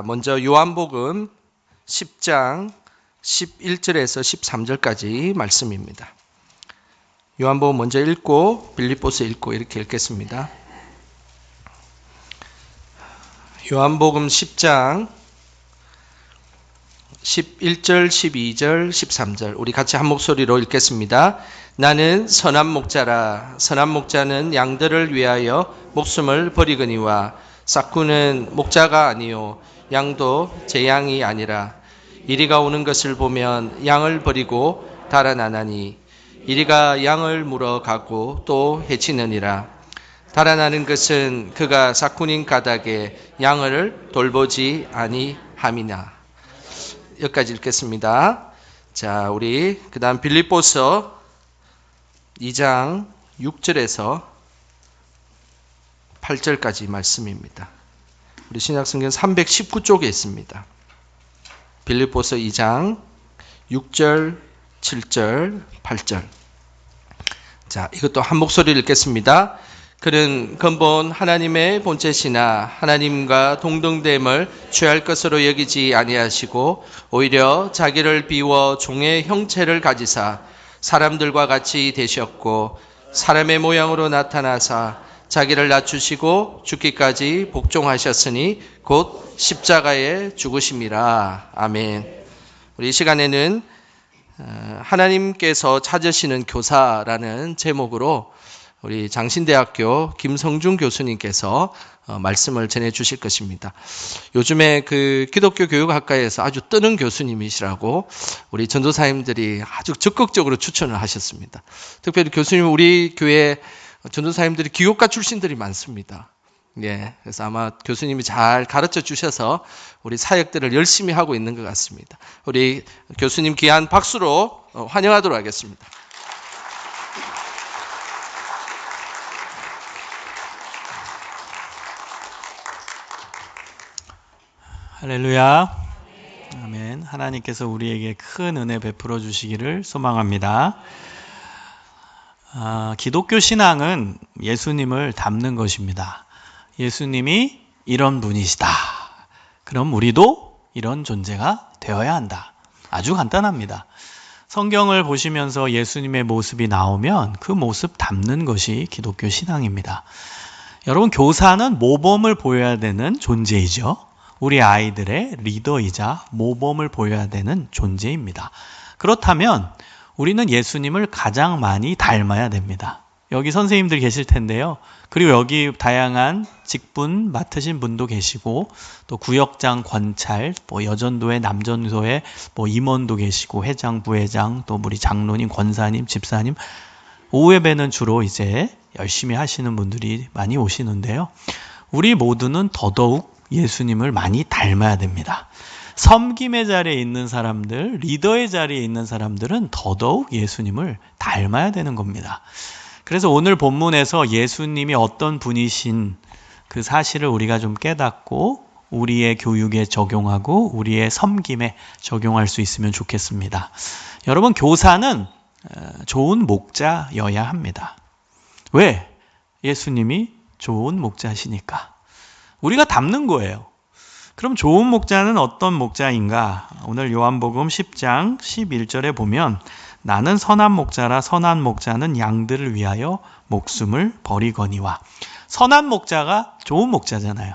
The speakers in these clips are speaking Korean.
먼저 요한복음 10장 11절에서 13절까지 말씀입니다. 요한복음 먼저 읽고 빌립보서 읽고 이렇게 읽겠습니다. 요한복음 10장 11절, 12절, 13절 우리 같이 한 목소리로 읽겠습니다. 나는 선한 목자라. 선한 목자는 양들을 위하여 목숨을 버리거니와 싹구는 목자가 아니요 양도 제 양이 아니라 이리가 오는 것을 보면 양을 버리고 달아나나니 이리가 양을 물어가고 또 해치느니라. 달아나는 것은 그가 싹군인 가닥에 양을 돌보지 아니함이나. 여기까지 읽겠습니다. 자, 우리 그 다음 빌립보서 2장 6절에서 8절까지 말씀입니다. 우리 신약성경 319쪽에 있습니다. 빌립보서 2장 6절, 7절, 8절. 자, 이것도 한 목소리를 읽겠습니다. 그는 근본 하나님의 본체시나 하나님과 동등됨을 취할 것으로 여기지 아니하시고 오히려 자기를 비워 종의 형체를 가지사 사람들과 같이 되셨고 사람의 모양으로 나타나사 자기를 낮추시고 죽기까지 복종하셨으니 곧 십자가에 죽으심이라. 아멘. 우리 이 시간에는 하나님께서 찾으시는 교사라는 제목으로 우리 장신대학교 김성중 교수님께서 말씀을 전해 주실 것입니다. 요즘에 그 기독교 교육학과에서 아주 뜨는 교수님이시라고 우리 전도사님들이 아주 적극적으로 추천을 하셨습니다. 특별히 교수님 우리 교회 전도사님들이 기독과 출신들이 많습니다. 예, 그래서 아마 교수님이 잘 가르쳐 주셔서 우리 사역들을 열심히 하고 있는 것 같습니다. 우리 교수님 귀한 박수로 환영하도록 하겠습니다. 할렐루야. 아멘. 하나님께서 우리에게 큰 은혜 베풀어 주시기를 소망합니다. 기독교 신앙은 예수님을 닮는 것입니다. 예수님이 이런 분이시다. 그럼 우리도 이런 존재가 되어야 한다. 아주 간단합니다. 성경을 보시면서 예수님의 모습이 나오면 그 모습 닮는 것이 기독교 신앙입니다. 여러분, 교사는 모범을 보여야 되는 존재이죠. 우리 아이들의 리더이자 모범을 보여야 되는 존재입니다. 그렇다면 우리는 예수님을 가장 많이 닮아야 됩니다. 여기 선생님들 계실 텐데요. 그리고 여기 다양한 직분 맡으신 분도 계시고 또 구역장, 권찰, 여전도회, 남전도회, 임원도 계시고 회장, 부회장, 또 우리 장로님, 권사님, 집사님, 오후 예배는 주로 이제 열심히 하시는 분들이 많이 오시는데요. 우리 모두는 더더욱 예수님을 많이 닮아야 됩니다. 섬김의 자리에 있는 사람들, 리더의 자리에 있는 사람들은 더더욱 예수님을 닮아야 되는 겁니다. 그래서 오늘 본문에서 예수님이 어떤 분이신 그 사실을 우리가 좀 깨닫고 우리의 교육에 적용하고 우리의 섬김에 적용할 수 있으면 좋겠습니다. 여러분, 교사는 좋은 목자여야 합니다. 왜? 예수님이 좋은 목자시니까. 우리가 닮는 거예요. 그럼 좋은 목자는 어떤 목자인가? 오늘 요한복음 10장 11절에 보면 나는 선한 목자라. 선한 목자는 양들을 위하여 목숨을 버리거니와. 선한 목자가 좋은 목자잖아요.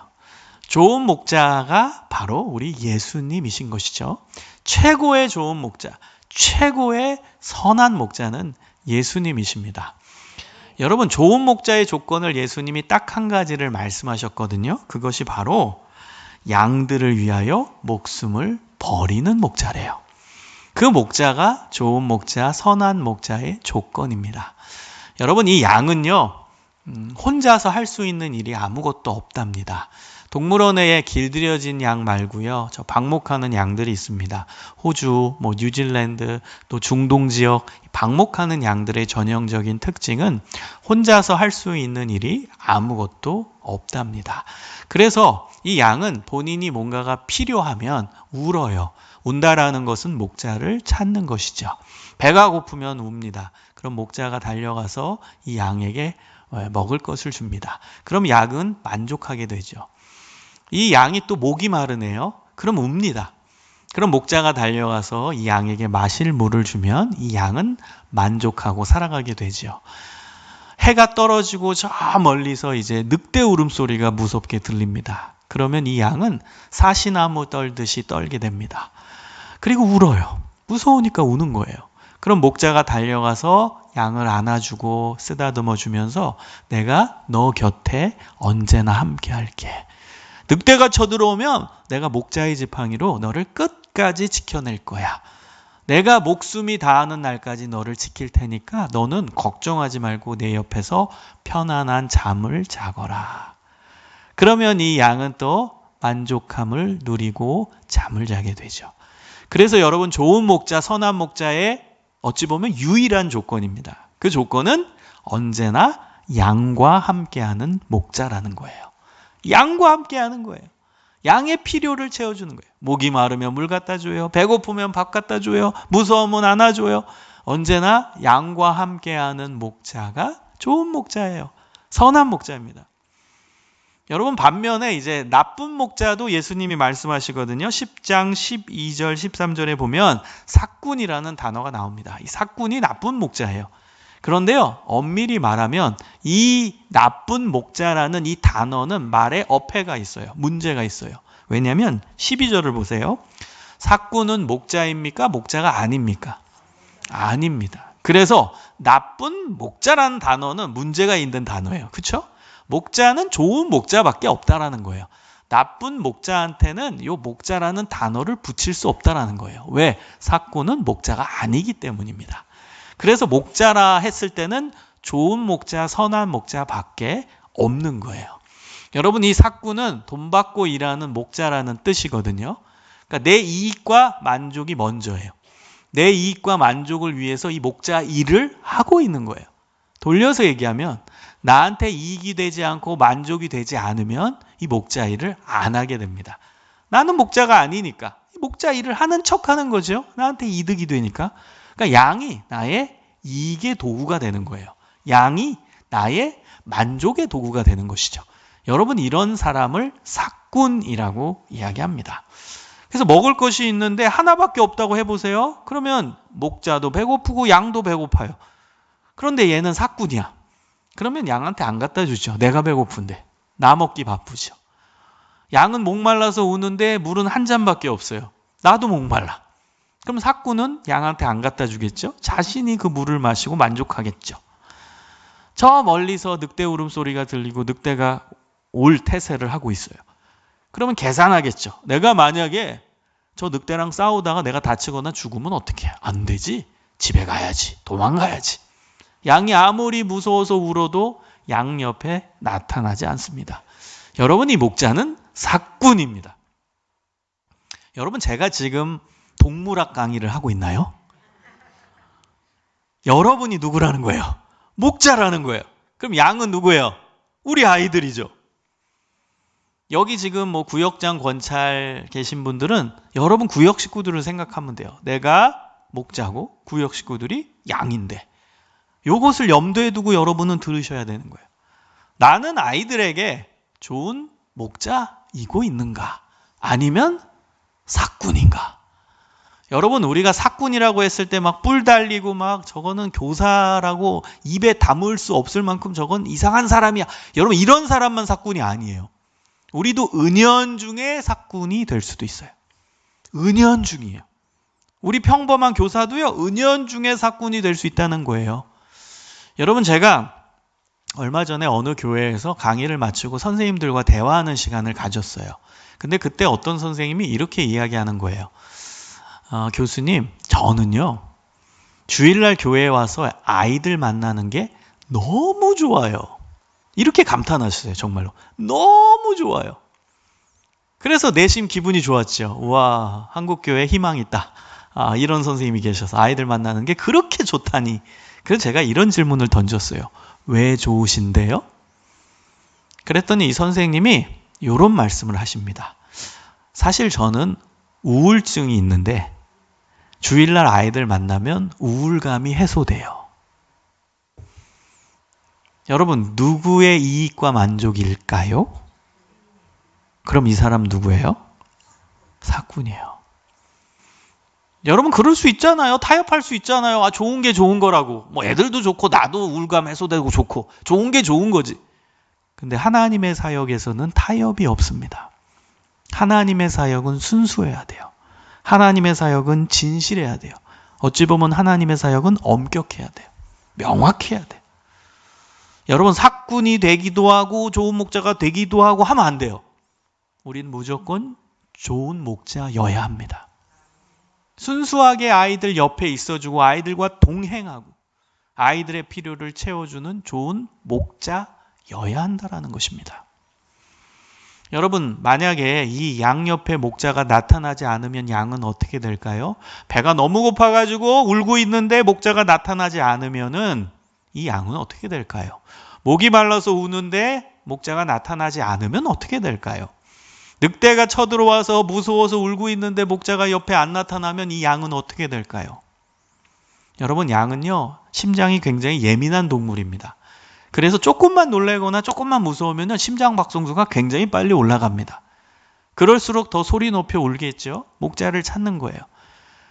좋은 목자가 바로 우리 예수님이신 것이죠. 최고의 좋은 목자, 최고의 선한 목자는 예수님이십니다. 여러분, 좋은 목자의 조건을 예수님이 딱 한 가지를 말씀하셨거든요. 그것이 바로 양들을 위하여 목숨을 버리는 목자래요. 그 목자가 좋은 목자, 선한 목자의 조건입니다. 여러분, 이 양은요, 혼자서 할 수 있는 일이 아무것도 없답니다. 동물원에 길들여진 양 말고요, 저 방목하는 양들이 있습니다. 호주, 뉴질랜드, 또 중동 지역 방목하는 양들의 전형적인 특징은 혼자서 할 수 있는 일이 아무것도 없답니다. 그래서 이 양은 본인이 뭔가가 필요하면 울어요. 운다라는 것은 목자를 찾는 것이죠. 배가 고프면 웁니다. 그럼 목자가 달려가서 이 양에게 먹을 것을 줍니다. 그럼 양은 만족하게 되죠. 이 양이 또 목이 마르네요. 그럼 웁니다. 그럼 목자가 달려가서 이 양에게 마실 물을 주면 이 양은 만족하고 살아가게 되죠. 해가 떨어지고 저 멀리서 이제 늑대 울음소리가 무섭게 들립니다. 그러면 이 양은 사시나무 떨듯이 떨게 됩니다. 그리고 울어요. 무서우니까 우는 거예요. 그럼 목자가 달려가서 양을 안아주고 쓰다듬어 주면서 내가 너 곁에 언제나 함께 할게. 늑대가 쳐들어오면 내가 목자의 지팡이로 너를 끝까지 지켜낼 거야. 내가 목숨이 다하는 날까지 너를 지킬 테니까 너는 걱정하지 말고 내 옆에서 편안한 잠을 자거라. 그러면 이 양은 또 만족함을 누리고 잠을 자게 되죠. 그래서 여러분, 좋은 목자, 선한 목자의 어찌 보면 유일한 조건입니다. 그 조건은 언제나 양과 함께하는 목자라는 거예요. 양과 함께하는 거예요. 양의 필요를 채워주는 거예요. 목이 마르면 물 갖다 줘요. 배고프면 밥 갖다 줘요. 무서우면 안아줘요. 언제나 양과 함께하는 목자가 좋은 목자예요. 선한 목자입니다. 여러분, 반면에 이제 나쁜 목자도 예수님이 말씀하시거든요. 10장 12절 13절에 보면 삭군이라는 단어가 나옵니다. 이 삭군이 나쁜 목자예요. 그런데요, 엄밀히 말하면 이 나쁜 목자라는 이 단어는 말에 어폐가 있어요. 문제가 있어요. 왜냐하면 12절을 보세요. 삭군은 목자입니까? 목자가 아닙니까? 아닙니다. 그래서 나쁜 목자라는 단어는 문제가 있는 단어예요. 그렇죠? 목자는 좋은 목자밖에 없다라는 거예요. 나쁜 목자한테는 이 목자라는 단어를 붙일 수 없다라는 거예요. 왜? 삭군은 목자가 아니기 때문입니다. 그래서 목자라 했을 때는 좋은 목자, 선한 목자밖에 없는 거예요. 여러분, 이 삭군은 돈 받고 일하는 목자라는 뜻이거든요. 그러니까 내 이익과 만족이 먼저예요. 내 이익과 만족을 위해서 이 목자 일을 하고 있는 거예요. 돌려서 얘기하면 나한테 이익이 되지 않고 만족이 되지 않으면 이 목자 일을 안 하게 됩니다. 나는 목자가 아니니까 목자 일을 하는 척 하는 거죠. 나한테 이득이 되니까. 그러니까 양이 나의 이익의 도구가 되는 거예요. 양이 나의 만족의 도구가 되는 것이죠. 여러분, 이런 사람을 삭군이라고 이야기합니다. 그래서 먹을 것이 있는데 하나밖에 없다고 해보세요. 그러면 목자도 배고프고 양도 배고파요. 그런데 얘는 삭군이야. 그러면 양한테 안 갖다 주죠. 내가 배고픈데. 나 먹기 바쁘죠. 양은 목말라서 우는데 물은 한 잔밖에 없어요. 나도 목말라. 그럼 삭군은 양한테 안 갖다 주겠죠? 자신이 그 물을 마시고 만족하겠죠. 저 멀리서 늑대 울음소리가 들리고 늑대가 올 태세를 하고 있어요. 그러면 계산하겠죠. 내가 만약에 저 늑대랑 싸우다가 내가 다치거나 죽으면 어떡해? 안 되지. 집에 가야지. 도망가야지. 양이 아무리 무서워서 울어도 양 옆에 나타나지 않습니다. 여러분, 이 목자는 삭군입니다. 여러분, 제가 지금 동물학 강의를 하고 있나요? 여러분이 누구라는 거예요? 목자라는 거예요. 그럼 양은 누구예요? 우리 아이들이죠. 여기 지금 뭐 구역장 권찰 계신 분들은 여러분 구역 식구들을 생각하면 돼요. 내가 목자고 구역 식구들이 양인데 이것을 염두에 두고 여러분은 들으셔야 되는 거예요. 나는 아이들에게 좋은 목자이고 있는가? 아니면 삭군인가? 여러분, 우리가 삭군이라고 했을 때 막 뿔 달리고 막 저거는 교사라고 입에 담을 수 없을 만큼 저건 이상한 사람이야. 여러분, 이런 사람만 삭군이 아니에요. 우리도 은연중에 삭군이 될 수도 있어요. 은연중이에요. 우리 평범한 교사도요, 은연중에 삭군이 될 수 있다는 거예요. 여러분, 제가 얼마 전에 어느 교회에서 강의를 마치고 선생님들과 대화하는 시간을 가졌어요. 근데 그때 어떤 선생님이 이렇게 이야기하는 거예요. 교수님, 저는요, 주일날 교회에 와서 아이들 만나는 게 너무 좋아요. 이렇게 감탄하셨어요. 정말로. 너무 좋아요. 그래서 내심 기분이 좋았죠. 우와, 한국교회에 희망이 있다. 이런 선생님이 계셔서 아이들 만나는 게 그렇게 좋다니. 그래서 제가 이런 질문을 던졌어요. 왜 좋으신데요? 그랬더니 이 선생님이 이런 말씀을 하십니다. 사실 저는 우울증이 있는데 주일날 아이들 만나면 우울감이 해소돼요. 여러분, 누구의 이익과 만족일까요? 그럼 이 사람 누구예요? 사꾼이에요. 여러분 그럴 수 있잖아요. 타협할 수 있잖아요. 아, 좋은 게 좋은 거라고. 뭐 애들도 좋고 나도 울감 해소되고 좋고 좋은 게 좋은 거지. 근데 하나님의 사역에서는 타협이 없습니다. 하나님의 사역은 순수해야 돼요. 하나님의 사역은 진실해야 돼요. 어찌 보면 하나님의 사역은 엄격해야 돼요. 명확해야 돼요. 여러분 사꾼이 되기도 하고 좋은 목자가 되기도 하고 하면 안 돼요. 우린 무조건 좋은 목자여야 합니다. 순수하게 아이들 옆에 있어주고 아이들과 동행하고 아이들의 필요를 채워주는 좋은 목자여야 한다는 것입니다. 여러분 만약에 이 양 옆에 목자가 나타나지 않으면 양은 어떻게 될까요? 배가 너무 고파가지고 울고 있는데 목자가 나타나지 않으면은 이 양은 어떻게 될까요? 목이 말라서 우는데 목자가 나타나지 않으면 어떻게 될까요? 늑대가 쳐들어와서 무서워서 울고 있는데 목자가 옆에 안 나타나면 이 양은 어떻게 될까요? 여러분 양은요 심장이 굉장히 예민한 동물입니다. 그래서 조금만 놀래거나 조금만 무서우면 심장 박동수가 굉장히 빨리 올라갑니다. 그럴수록 더 소리 높여 울겠죠. 목자를 찾는 거예요.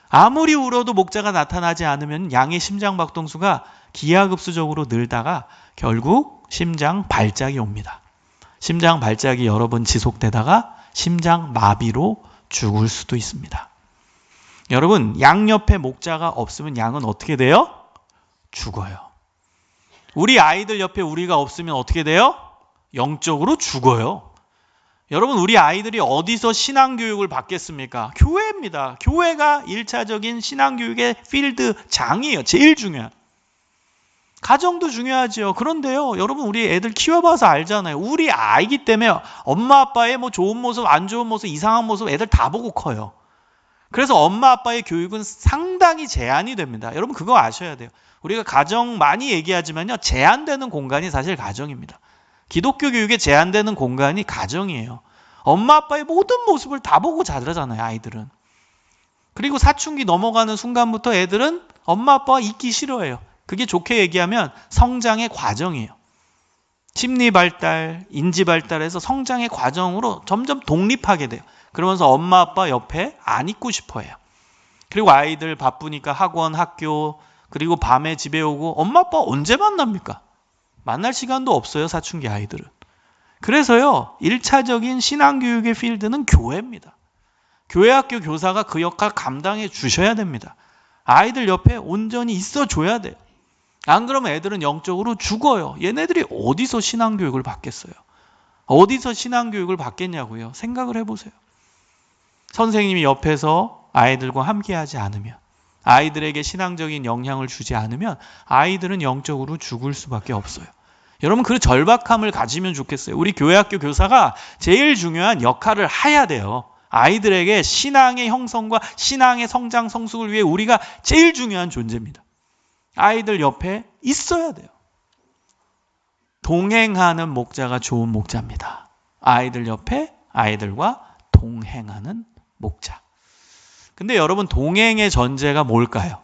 아무리 울어도 목자가 나타나지 않으면 양의 심장 박동수가 기하급수적으로 늘다가 결국 심장 발작이 옵니다. 심장 발작이 여러 번 지속되다가 심장 마비로 죽을 수도 있습니다. 여러분 양 옆에 목자가 없으면 양은 어떻게 돼요? 죽어요. 우리 아이들 옆에 우리가 없으면 어떻게 돼요? 영적으로 죽어요. 여러분 우리 아이들이 어디서 신앙교육을 받겠습니까? 교회입니다. 교회가 1차적인 신앙교육의 필드장이에요. 제일 중요한. 가정도 중요하죠. 그런데요, 여러분 우리 애들 키워봐서 알잖아요. 우리 아이기 때문에 엄마 아빠의 뭐 좋은 모습, 안 좋은 모습, 이상한 모습 애들 다 보고 커요. 그래서 엄마 아빠의 교육은 상당히 제한이 됩니다. 여러분 그거 아셔야 돼요. 우리가 가정 많이 얘기하지만요, 제한되는 공간이 사실 가정입니다. 기독교 교육에 제한되는 공간이 가정이에요. 엄마 아빠의 모든 모습을 다 보고 자라잖아요, 아이들은. 그리고 사춘기 넘어가는 순간부터 애들은 엄마 아빠가 있기 싫어해요. 그게 좋게 얘기하면 성장의 과정이에요. 심리 발달, 인지 발달에서 성장의 과정으로 점점 독립하게 돼요. 그러면서 엄마 아빠 옆에 안 있고 싶어 해요. 그리고 아이들 바쁘니까 학원, 학교, 그리고 밤에 집에 오고 엄마 아빠 언제 만납니까? 만날 시간도 없어요, 사춘기 아이들은. 그래서요, 1차적인 신앙교육의 필드는 교회입니다. 교회 학교 교사가 그 역할 감당해 주셔야 됩니다. 아이들 옆에 온전히 있어 줘야 돼요. 안 그러면 애들은 영적으로 죽어요. 얘네들이 어디서 신앙교육을 받겠어요? 어디서 신앙교육을 받겠냐고요? 생각을 해보세요. 선생님이 옆에서 아이들과 함께하지 않으면, 아이들에게 신앙적인 영향을 주지 않으면 아이들은 영적으로 죽을 수밖에 없어요. 여러분 그 절박함을 가지면 좋겠어요. 우리 교회학교 교사가 제일 중요한 역할을 해야 돼요. 아이들에게 신앙의 형성과 신앙의 성장 성숙을 위해 우리가 제일 중요한 존재입니다. 아이들 옆에 있어야 돼요. 동행하는 목자가 좋은 목자입니다. 아이들 옆에 아이들과 동행하는 목자. 근데 여러분 동행의 전제가 뭘까요?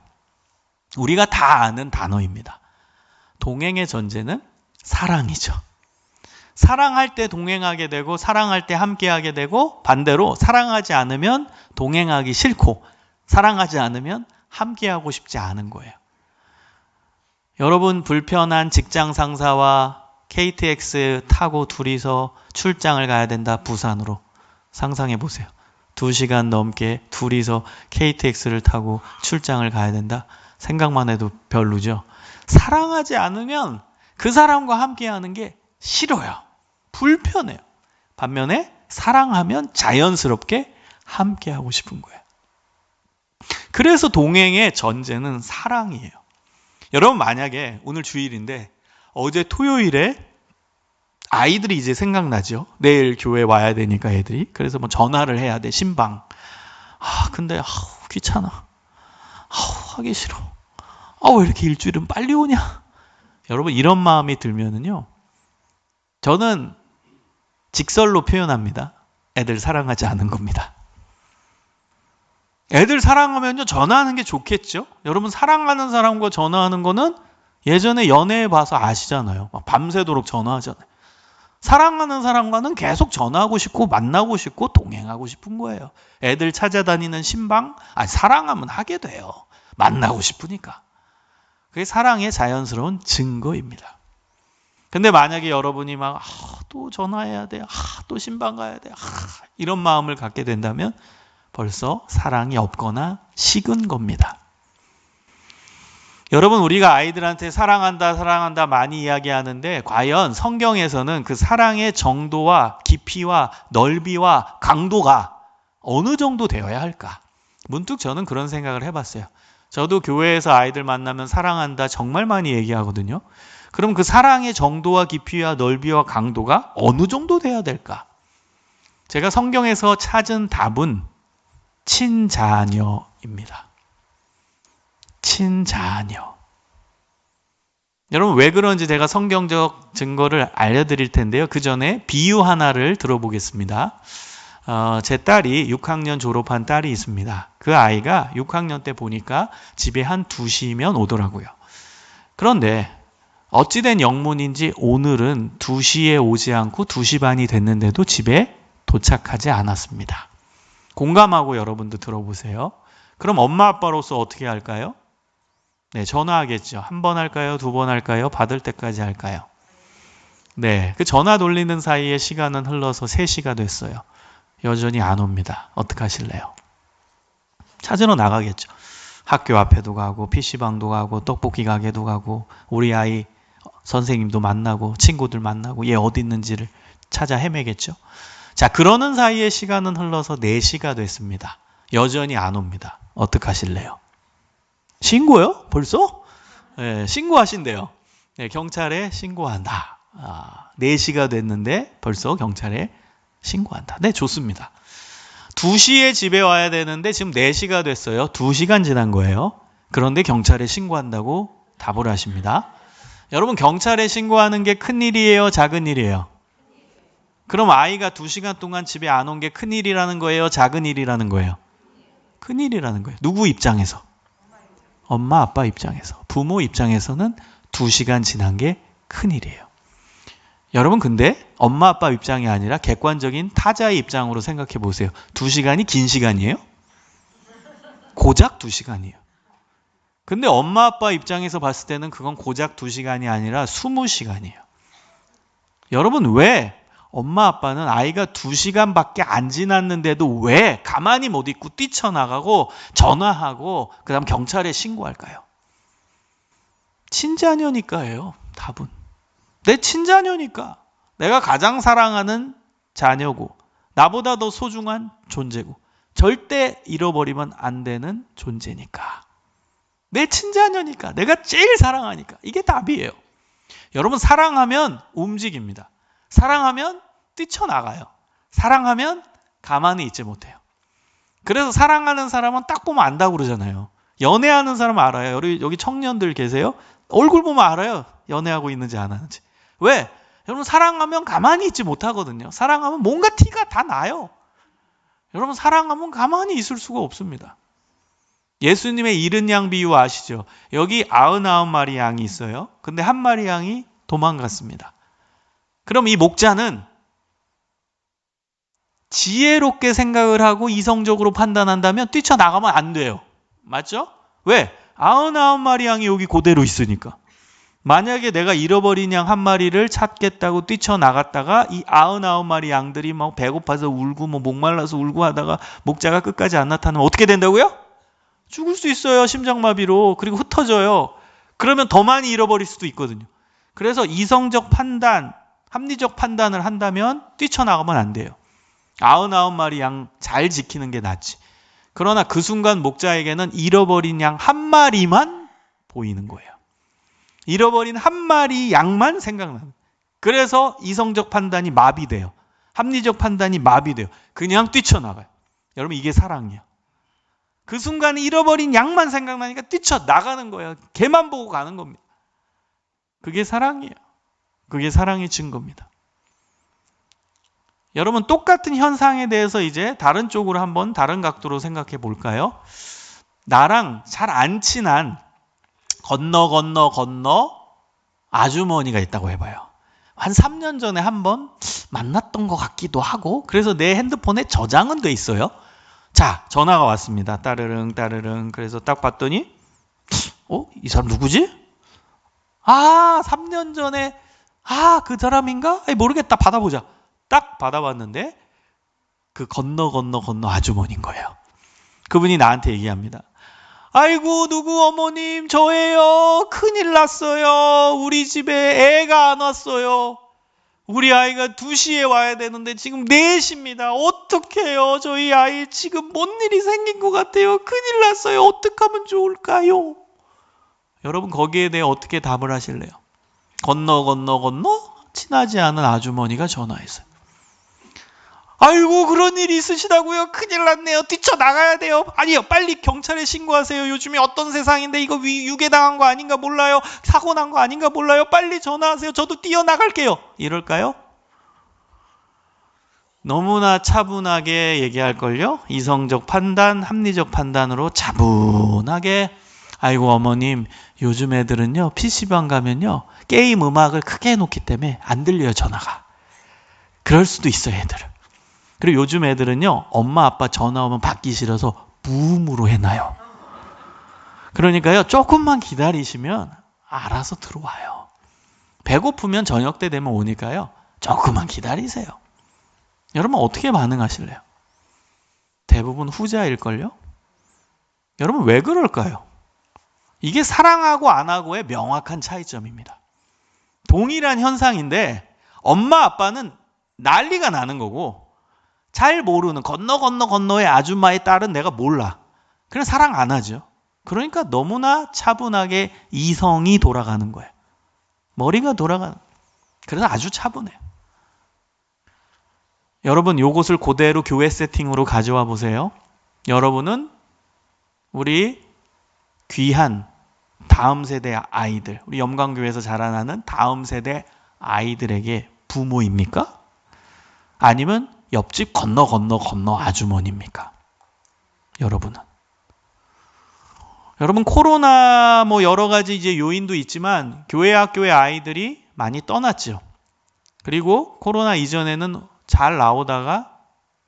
우리가 다 아는 단어입니다. 동행의 전제는 사랑이죠. 사랑할 때 동행하게 되고 사랑할 때 함께하게 되고 반대로 사랑하지 않으면 동행하기 싫고 사랑하지 않으면 함께하고 싶지 않은 거예요. 여러분 불편한 직장 상사와 KTX 타고 둘이서 출장을 가야 된다. 부산으로. 상상해 보세요. 2시간 넘게 둘이서 KTX를 타고 출장을 가야 된다. 생각만 해도 별로죠. 사랑하지 않으면 그 사람과 함께하는 게 싫어요. 불편해요. 반면에 사랑하면 자연스럽게 함께하고 싶은 거예요. 그래서 동행의 전제는 사랑이에요. 여러분 만약에 오늘 주일인데 어제 토요일에 아이들이 이제 생각나죠. 내일 교회 와야 되니까 애들이. 그래서 뭐 전화를 해야 돼. 신방. 근데 귀찮아. 하기 싫어. 왜 이렇게 일주일은 빨리 오냐. 여러분 이런 마음이 들면은요. 저는 직설로 표현합니다. 애들 사랑하지 않은 겁니다. 애들 사랑하면요 전화하는 게 좋겠죠. 여러분 사랑하는 사람과 전화하는 거는 예전에 연애해 봐서 아시잖아요. 막 밤새도록 전화하잖아요. 사랑하는 사람과는 계속 전화하고 싶고 만나고 싶고 동행하고 싶은 거예요. 애들 찾아다니는 신방, 사랑하면 하게 돼요. 만나고 싶으니까. 그게 사랑의 자연스러운 증거입니다. 근데 만약에 여러분이 막 또 전화해야 돼, 또 신방 가야 돼, 이런 마음을 갖게 된다면 벌써 사랑이 없거나 식은 겁니다. 여러분, 우리가 아이들한테 사랑한다, 사랑한다 많이 이야기하는데 과연 성경에서는 그 사랑의 정도와 깊이와 넓이와 강도가 어느 정도 되어야 할까? 문득 저는 그런 생각을 해봤어요. 저도 교회에서 아이들 만나면 사랑한다 정말 많이 얘기하거든요. 그럼 그 사랑의 정도와 깊이와 넓이와 강도가 어느 정도 돼야 될까? 제가 성경에서 찾은 답은 친자녀입니다. 친자녀. 여러분, 왜 그런지 제가 성경적 증거를 알려드릴 텐데요. 그 전에 비유 하나를 들어보겠습니다. 제 딸이 6학년 졸업한 딸이 있습니다. 그 아이가 6학년 때 보니까 집에 한 2시면 오더라고요. 그런데 어찌된 영문인지 오늘은 2시에 오지 않고 2시 반이 됐는데도 집에 도착하지 않았습니다. 공감하고 여러분도 들어보세요. 그럼 엄마 아빠로서 어떻게 할까요? 네, 전화하겠죠. 한 번 할까요? 2번 할까요? 받을 때까지 할까요? 네, 그 전화 돌리는 사이에 시간은 흘러서 3시가 됐어요. 여전히 안 옵니다. 어떡하실래요? 찾으러 나가겠죠. 학교 앞에도 가고 PC방도 가고 떡볶이 가게도 가고 우리 아이 선생님도 만나고 친구들 만나고 얘 어디 있는지를 찾아 헤매겠죠. 자, 그러는 사이에 시간은 흘러서 4시가 됐습니다. 여전히 안 옵니다. 어떡하실래요? 신고요? 벌써? 네, 신고하신대요. 네, 경찰에 신고한다. 4시가 됐는데 벌써 경찰에 신고한다. 네, 좋습니다. 2시에 집에 와야 되는데 지금 4시가 됐어요. 2시간 지난 거예요. 그런데 경찰에 신고한다고 답을 하십니다. 여러분, 경찰에 신고하는 게 큰일이에요? 작은 일이에요? 그럼 아이가 2시간 동안 집에 안 온 게 큰일이라는 거예요? 작은 일이라는 거예요? 큰일이라는 거예요. 누구 입장에서? 엄마 아빠 입장에서. 부모 입장에서는 2시간 지난 게 큰일이에요. 여러분, 근데 엄마 아빠 입장이 아니라 객관적인 타자의 입장으로 생각해 보세요. 2시간이 긴 시간이에요? 고작 2시간이에요. 근데 엄마 아빠 입장에서 봤을 때는 그건 고작 2시간이 아니라 20시간이에요. 여러분, 왜 엄마 아빠는 아이가 2시간밖에 안 지났는데도 왜 가만히 못 있고 뛰쳐나가고 전화하고 그 다음 경찰에 신고할까요? 친자녀니까예요. 답은. 내 친자녀니까. 내가 가장 사랑하는 자녀고 나보다 더 소중한 존재고 절대 잃어버리면 안 되는 존재니까. 내 친자녀니까. 내가 제일 사랑하니까. 이게 답이에요. 여러분, 사랑하면 움직입니다. 사랑하면 뛰쳐나가요. 사랑하면 가만히 있지 못해요. 그래서 사랑하는 사람은 딱 보면 안다고 그러잖아요. 연애하는 사람은 알아요. 여기 청년들 계세요? 얼굴 보면 알아요. 연애하고 있는지 안 하는지. 왜? 여러분, 사랑하면 가만히 있지 못하거든요. 사랑하면 뭔가 티가 다 나요. 여러분, 사랑하면 가만히 있을 수가 없습니다. 예수님의 잃은 양 비유 아시죠? 여기 99마리 양이 있어요. 근데 한 마리 양이 도망갔습니다. 그럼 이 목자는 지혜롭게 생각을 하고 이성적으로 판단한다면 뛰쳐나가면 안 돼요. 맞죠? 왜? 99마리 양이 여기 그대로 있으니까. 만약에 내가 잃어버린 양 한 마리를 찾겠다고 뛰쳐나갔다가 이 99마리 양들이 막 배고파서 울고 목말라서 울고 하다가 목자가 끝까지 안 나타나면 어떻게 된다고요? 죽을 수 있어요. 심장마비로. 그리고 흩어져요. 그러면 더 많이 잃어버릴 수도 있거든요. 그래서 이성적 판단, 합리적 판단을 한다면 뛰쳐나가면 안 돼요. 99마리 양 잘 지키는 게 낫지. 그러나 그 순간 목자에게는 잃어버린 양 한 마리만 보이는 거예요. 잃어버린 한 마리 양만 생각나는. 그래서 이성적 판단이 마비돼요. 합리적 판단이 마비돼요. 그냥 뛰쳐나가요. 여러분, 이게 사랑이에요. 그 순간 잃어버린 양만 생각나니까 뛰쳐나가는 거예요. 걔만 보고 가는 겁니다. 그게 사랑이에요. 그게 사랑의 증거입니다. 여러분, 똑같은 현상에 대해서 이제 다른 쪽으로 한번 다른 각도로 생각해 볼까요? 나랑 잘 안 친한 건너 아주머니가 있다고 해봐요. 한 3년 전에 한번 만났던 것 같기도 하고 그래서 내 핸드폰에 저장은 돼 있어요. 자, 전화가 왔습니다. 따르릉 따르릉. 그래서 딱 봤더니 이 사람 누구지? 3년 전에 그 사람인가? 모르겠다. 받아보자. 딱 받아봤는데 그 건너 아주머니인 거예요. 그분이 나한테 얘기합니다. 아이고 누구 어머님 저예요. 큰일 났어요. 우리 집에 애가 안 왔어요. 우리 아이가 2시에 와야 되는데 지금 4시입니다. 어떡해요. 저희 아이 지금 뭔 일이 생긴 것 같아요. 큰일 났어요. 어떡하면 좋을까요? 여러분 거기에 대해 어떻게 답을 하실래요? 건너 친하지 않은 아주머니가 전화했어요. 아이고 그런 일이 있으시다고요? 큰일 났네요. 뛰쳐나가야 돼요. 아니요 빨리 경찰에 신고하세요. 요즘에 어떤 세상인데 이거 유괴당한 거 아닌가 몰라요. 사고 난 거 아닌가 몰라요. 빨리 전화하세요. 저도 뛰어나갈게요. 이럴까요? 너무나 차분하게 얘기할걸요. 이성적 판단, 합리적 판단으로 차분하게 아이고 어머님 요즘 애들은요 PC방 가면요 게임 음악을 크게 해놓기 때문에 안 들려요 전화가. 그럴 수도 있어요 애들은. 그리고 요즘 애들은요 엄마 아빠 전화 오면 받기 싫어서 무음으로 해놔요. 그러니까요 조금만 기다리시면 알아서 들어와요. 배고프면 저녁 때 되면 오니까요 조금만 기다리세요. 여러분 어떻게 반응하실래요? 대부분 후자일걸요? 여러분 왜 그럴까요? 이게 사랑하고 안 하고의 명확한 차이점입니다. 동일한 현상인데 엄마 아빠는 난리가 나는 거고 잘 모르는 건너의 아줌마의 딸은 내가 몰라. 그냥 사랑 안 하죠. 그러니까 너무나 차분하게 이성이 돌아가는 거예요. 머리가 돌아가는. 그래서 아주 차분해요. 여러분 요것을 그대로 교회 세팅으로 가져와 보세요. 여러분은 우리 귀한 다음 세대 아이들, 우리 염강교회에서 자라나는 다음 세대 아이들에게 부모입니까? 아니면 옆집 건너 아주머니입니까? 여러분은. 여러분 코로나 여러 가지 이제 요인도 있지만 교회 학교의 아이들이 많이 떠났죠. 그리고 코로나 이전에는 잘 나오다가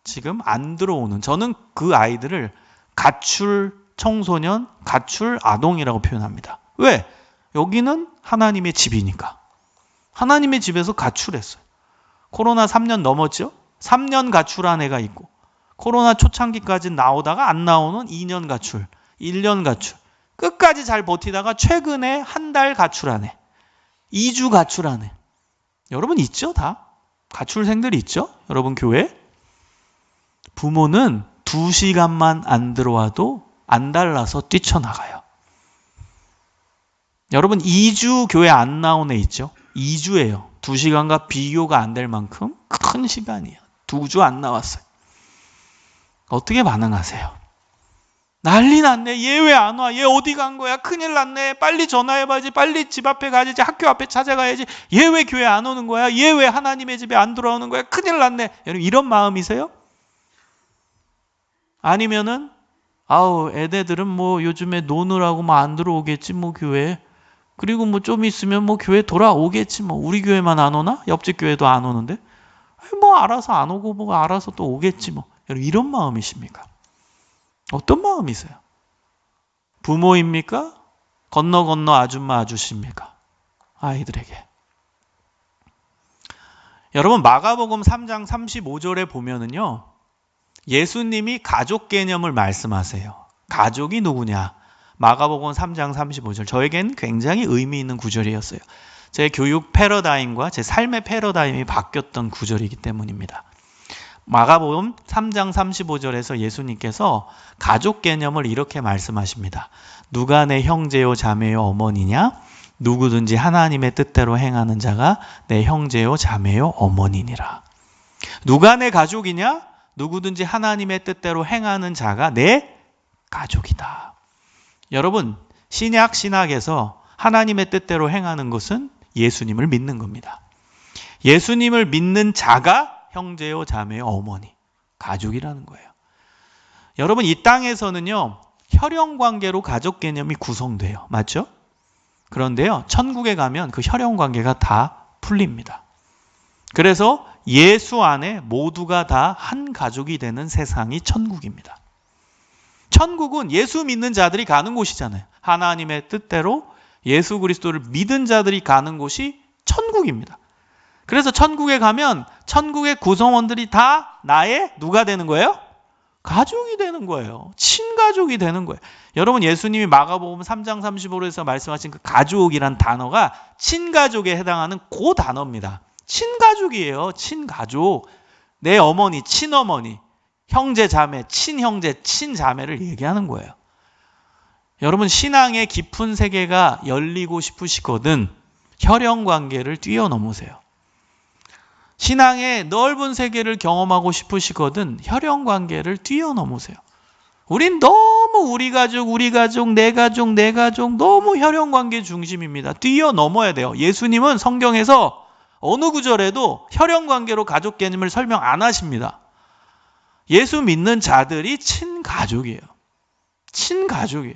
지금 안 들어오는 저는 그 아이들을 가출 청소년, 가출 아동이라고 표현합니다. 왜? 여기는 하나님의 집이니까. 하나님의 집에서 가출했어요. 코로나 3년 넘었죠? 3년 가출한 애가 있고 코로나 초창기까지 나오다가 안 나오는 2년 가출, 1년 가출 끝까지 잘 버티다가 최근에 한 달 가출한 애, 2주 가출한 애. 여러분 있죠? 다? 가출생들 있죠? 여러분 교회? 부모는 2시간만 안 들어와도 안 달라서 뛰쳐나가요. 여러분 2주 교회 안 나온 애 있죠? 2주예요. 2시간과 비교가 안 될 만큼 큰 시간이에요. 2주 안 나왔어요. 어떻게 반응하세요? 난리 났네. 얘 왜 안 와? 얘 어디 간 거야? 큰일 났네. 빨리 전화해봐야지. 빨리 집 앞에 가야지. 학교 앞에 찾아가야지. 얘 왜 교회 안 오는 거야? 얘 왜 하나님의 집에 안 들어오는 거야? 큰일 났네. 여러분 이런 마음이세요? 아니면은 애들은 요즘에 노느라고 안 들어오겠지 교회. 그리고 좀 있으면 교회 돌아오겠지 우리 교회만 안 오나? 옆집 교회도 안 오는데. 알아서 안 오고 알아서 또 오겠지 여러분 이런 마음이십니까? 어떤 마음이세요? 부모입니까? 건너 아줌마 아저씨입니까? 아이들에게. 여러분 마가복음 3장 35절에 보면은요. 예수님이 가족 개념을 말씀하세요. 가족이 누구냐? 마가복음 3장 35절. 저에겐 굉장히 의미 있는 구절이었어요. 제 교육 패러다임과 제 삶의 패러다임이 바뀌었던 구절이기 때문입니다. 마가복음 3장 35절에서 예수님께서 가족 개념을 이렇게 말씀하십니다. 누가 내 형제요 자매요 어머니냐? 누구든지 하나님의 뜻대로 행하는 자가 내 형제요 자매요 어머니니라. 누가 내 가족이냐? 누구든지 하나님의 뜻대로 행하는 자가 내 가족이다. 여러분 신약 신학에서 하나님의 뜻대로 행하는 것은 예수님을 믿는 겁니다. 예수님을 믿는 자가 형제요 자매요 어머니 가족이라는 거예요. 여러분 이 땅에서는요 혈연관계로 가족 개념이 구성돼요. 맞죠? 그런데요 천국에 가면 그 혈연관계가 다 풀립니다. 그래서 예수 안에 모두가 다 한 가족이 되는 세상이 천국입니다. 천국은 예수 믿는 자들이 가는 곳이잖아요. 하나님의 뜻대로 예수 그리스도를 믿은 자들이 가는 곳이 천국입니다. 그래서 천국에 가면 천국의 구성원들이 다 나의 누가 되는 거예요? 가족이 되는 거예요. 친가족이 되는 거예요. 여러분, 예수님이 마가복음 3장 35절에서 말씀하신 그 가족이란 단어가 친가족에 해당하는 그 단어입니다. 친가족이에요. 친가족. 내 어머니, 친어머니, 형제, 자매, 친형제, 친자매를 얘기하는 거예요. 여러분, 신앙의 깊은 세계가 열리고 싶으시거든 혈연 관계를 뛰어넘으세요. 신앙의 넓은 세계를 경험하고 싶으시거든 혈연 관계를 뛰어넘으세요. 우린 너무 우리 가족, 내 가족 너무 혈연 관계 중심입니다. 뛰어넘어야 돼요. 예수님은 성경에서 어느 구절에도 혈연 관계로 가족 개념을 설명 안 하십니다. 예수 믿는 자들이 친가족이에요. 친가족이에요.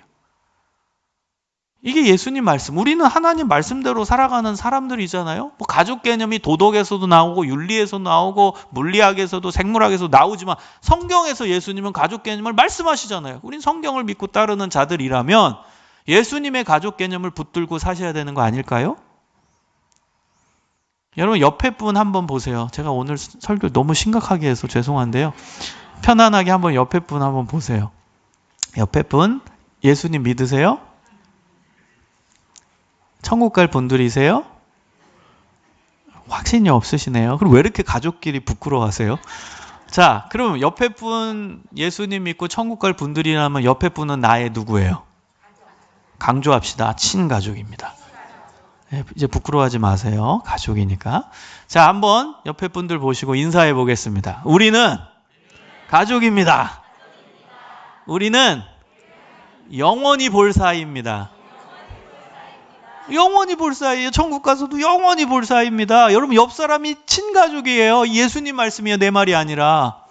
이게 예수님 말씀. 우리는 하나님 말씀대로 살아가는 사람들이잖아요. 뭐 가족 개념이 도덕에서도 나오고 윤리에서도 나오고 물리학에서도 생물학에서도 나오지만 성경에서 예수님은 가족 개념을 말씀하시잖아요. 우린 성경을 믿고 따르는 자들이라면 예수님의 가족 개념을 붙들고 사셔야 되는 거 아닐까요? 여러분, 옆에 분 한번 보세요. 제가 오늘 설교 너무 심각하게 해서 죄송한데요. 편안하게 한번 옆에 분 한번 보세요. 옆에 분 예수님 믿으세요? 천국 갈 분들이세요? 확신이 없으시네요. 그럼 왜 이렇게 가족끼리 부끄러워하세요? 자, 그럼 옆에 분 예수님 믿고 천국 갈 분들이라면 옆에 분은 나의 누구예요? 강조합시다. 친가족입니다. 네, 이제 부끄러워하지 마세요. 가족이니까. 자, 한번 옆에 분들 보시고 인사해 보겠습니다. 우리는 가족입니다. 우리는 영원히 볼 사이입니다. 영원히 볼 사이예요. 천국 가서도 영원히 볼 사이입니다. 여러분, 옆 사람이 친가족이에요. 예수님 말씀이에요. 내 말이 아니라.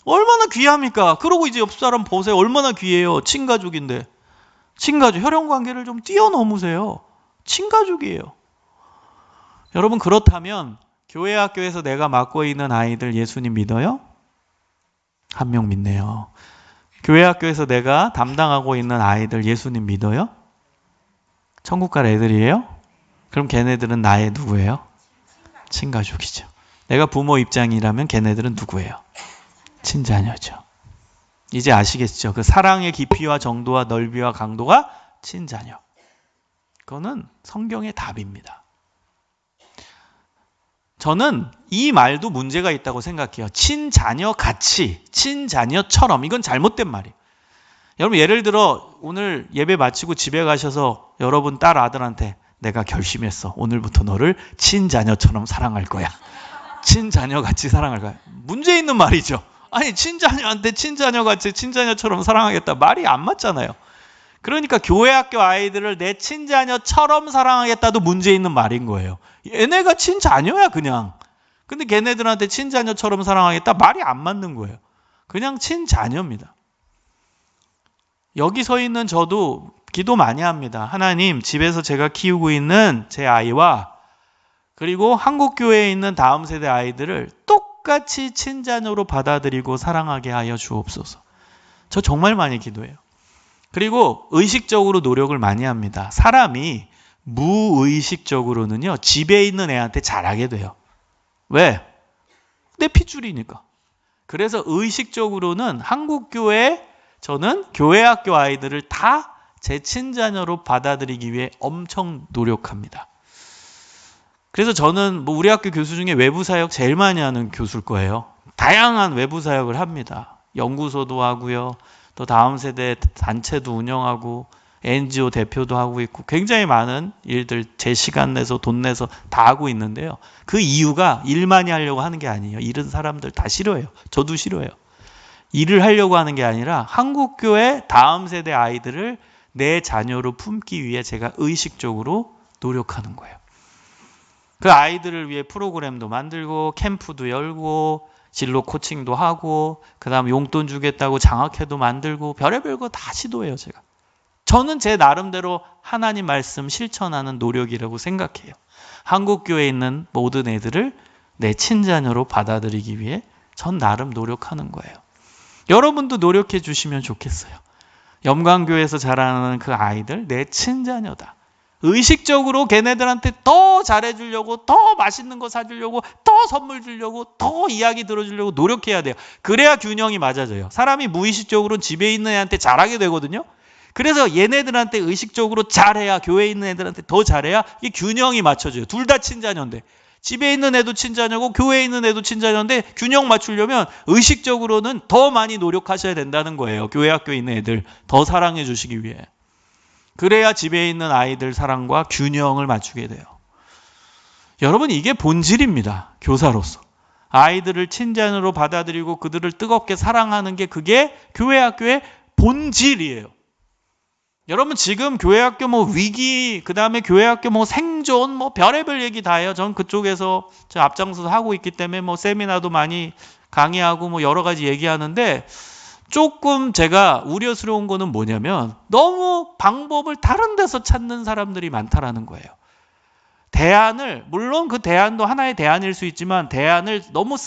얼마나 귀합니까? 그러고 이제 옆 사람 보세요. 얼마나 귀해요. 친가족인데. 친가족, 혈연 관계를 좀 뛰어넘으세요. 친가족이에요. 여러분, 그렇다면 교회 학교에서 내가 맡고 있는 아이들 예수님 믿어요? 한 명 믿네요. 교회 학교에서 내가 담당하고 있는 아이들 예수님 믿어요? 천국 갈 애들이에요? 그럼 걔네들은 나의 누구예요? 친가족이죠. 내가 부모 입장이라면 걔네들은 누구예요? 친자녀죠. 이제 아시겠죠? 그 사랑의 깊이와 정도와 넓이와 강도가 친자녀. 그거는 성경의 답입니다. 저는 이 말도 문제가 있다고 생각해요. 친자녀 같이, 친자녀처럼. 이건 잘못된 말이에요. 여러분, 예를 들어 오늘 예배 마치고 집에 가셔서 여러분 딸 아들한테 내가 결심했어. 오늘부터 너를 친자녀처럼 사랑할 거야. 친자녀같이 사랑할 거야. 문제 있는 말이죠. 아니, 친자녀한테 친자녀같이 친자녀처럼 사랑하겠다. 말이 안 맞잖아요. 그러니까 교회 학교 아이들을 내 친자녀처럼 사랑하겠다도 문제 있는 말인 거예요. 얘네가 친자녀야 그냥. 근데 걔네들한테 친자녀처럼 사랑하겠다? 말이 안 맞는 거예요. 그냥 친자녀입니다. 여기 서 있는 저도 기도 많이 합니다. 하나님, 집에서 제가 키우고 있는 제 아이와 그리고 한국교회에 있는 다음 세대 아이들을 똑같이 친자녀로 받아들이고 사랑하게 하여 주옵소서. 저 정말 많이 기도해요. 그리고 의식적으로 노력을 많이 합니다. 사람이 무의식적으로는요, 집에 있는 애한테 잘하게 돼요. 왜? 내 핏줄이니까. 그래서 의식적으로는 한국교회 저는 교회 학교 아이들을 다 제 친자녀로 받아들이기 위해 엄청 노력합니다. 그래서 저는 우리 학교 교수 중에 외부 사역 제일 많이 하는 교수일 거예요. 다양한 외부 사역을 합니다. 연구소도 하고요. 또 다음 세대 단체도 운영하고 NGO 대표도 하고 있고 굉장히 많은 일들 제 시간 내서 돈 내서 다 하고 있는데요. 그 이유가 일 많이 하려고 하는 게 아니에요. 이런 사람들 다 싫어해요. 저도 싫어해요. 일을 하려고 하는 게 아니라 한국교회 다음 세대 아이들을 내 자녀로 품기 위해 제가 의식적으로 노력하는 거예요. 그 아이들을 위해 프로그램도 만들고 캠프도 열고 진로 코칭도 하고 그 다음 용돈 주겠다고 장학회도 만들고 별의별 거 다 시도해요. 제가. 저는 제 나름대로 하나님 말씀 실천하는 노력이라고 생각해요. 한국교회에 있는 모든 애들을 내 친자녀로 받아들이기 위해 전 나름 노력하는 거예요. 여러분도 노력해 주시면 좋겠어요. 염관교회에서 자라는 그 아이들 내 친자녀다. 의식적으로 걔네들한테 더 잘해주려고, 더 맛있는 거 사주려고, 더 선물 주려고, 더 이야기 들어주려고 노력해야 돼요. 그래야 균형이 맞아져요. 사람이 무의식적으로 집에 있는 애한테 잘하게 되거든요. 그래서 얘네들한테 의식적으로 잘해야, 교회에 있는 애들한테 더 잘해야 이 균형이 맞춰져요. 둘 다 친자녀인데. 집에 있는 애도 친자녀고 교회에 있는 애도 친자녀인데 균형 맞추려면 의식적으로는 더 많이 노력하셔야 된다는 거예요. 교회 학교에 있는 애들 더 사랑해 주시기 위해. 그래야 집에 있는 아이들 사랑과 균형을 맞추게 돼요. 여러분, 이게 본질입니다. 교사로서. 아이들을 친자녀로 받아들이고 그들을 뜨겁게 사랑하는 게 그게 교회 학교의 본질이에요. 여러분, 지금 교회 학교 뭐 위기, 그 다음에 교회 학교 뭐 생존, 뭐 별의별 얘기 다 해요. 전 그쪽에서 저 앞장서서 하고 있기 때문에 뭐 세미나도 많이 강의하고 뭐 여러 가지 얘기하는데 조금 제가 우려스러운 거는 뭐냐면 너무 방법을 다른 데서 찾는 사람들이 많다라는 거예요. 대안을, 물론 그 대안도 하나의 대안일 수 있지만 대안을 너무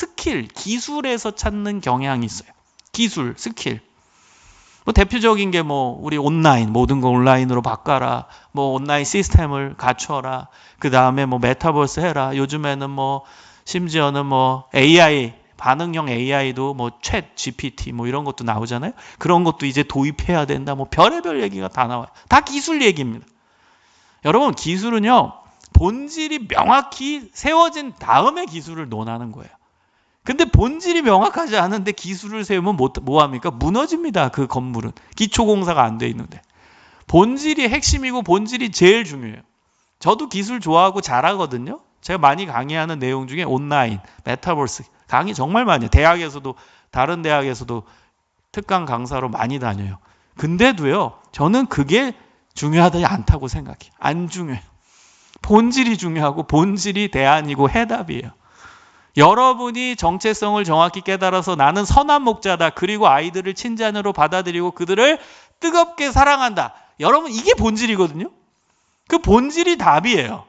기술에서 찾는 경향이 있어요. 기술, 스킬. 뭐 대표적인 게 뭐 우리 온라인, 모든 거 온라인으로 바꿔라. 뭐 온라인 시스템을 갖춰라. 그 다음에 뭐 메타버스 해라. 요즘에는 뭐 심지어는 뭐 AI, 반응형 AI도 뭐 챗 GPT 뭐 이런 것도 나오잖아요. 그런 것도 이제 도입해야 된다. 뭐 별의별 얘기가 다 나와요. 다 기술 얘기입니다. 여러분, 기술은요, 본질이 명확히 세워진 다음에 기술을 논하는 거예요. 근데 본질이 명확하지 않은데 기술을 세우면 뭐합니까? 무너집니다. 그 건물은. 기초공사가 안 돼 있는데. 본질이 핵심이고 본질이 제일 중요해요. 저도 기술 좋아하고 잘하거든요. 제가 많이 강의하는 내용 중에 온라인, 메타버스 강의 정말 많이 해요. 대학에서도, 다른 대학에서도 특강 강사로 많이 다녀요. 근데도요, 저는 그게 중요하지 않다고 생각해요. 안 중요해요. 본질이 중요하고 본질이 대안이고 해답이에요. 여러분이 정체성을 정확히 깨달아서 나는 선한 목자다. 그리고 아이들을 친자녀로 받아들이고 그들을 뜨겁게 사랑한다. 여러분, 이게 본질이거든요. 그 본질이 답이에요.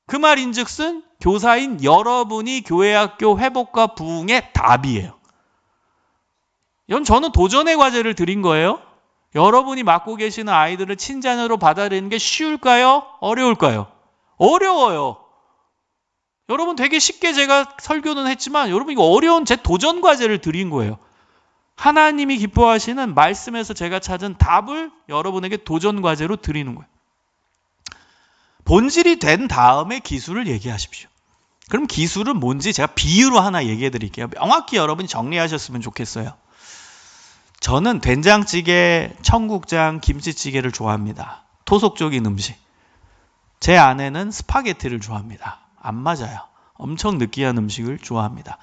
그 말인즉슨 교사인 여러분이 교회학교 회복과 부흥의 답이에요. 이건 저는 도전의 과제를 드린 거예요. 여러분이 맡고 계시는 아이들을 친자녀로 받아들이는 게 쉬울까요? 어려울까요? 어려워요. 여러분, 되게 쉽게 제가 설교는 했지만 여러분, 이거 어려운 제 도전 과제를 드린 거예요. 하나님이 기뻐하시는 말씀에서 제가 찾은 답을 여러분에게 도전 과제로 드리는 거예요. 본질이 된 다음에 기술을 얘기하십시오. 그럼 기술은 뭔지 제가 비유로 하나 얘기해 드릴게요. 명확히 여러분이 정리하셨으면 좋겠어요. 저는 된장찌개, 청국장, 김치찌개를 좋아합니다. 토속적인 음식. 제 아내는 스파게티를 좋아합니다. 안 맞아요. 엄청 느끼한 음식을 좋아합니다.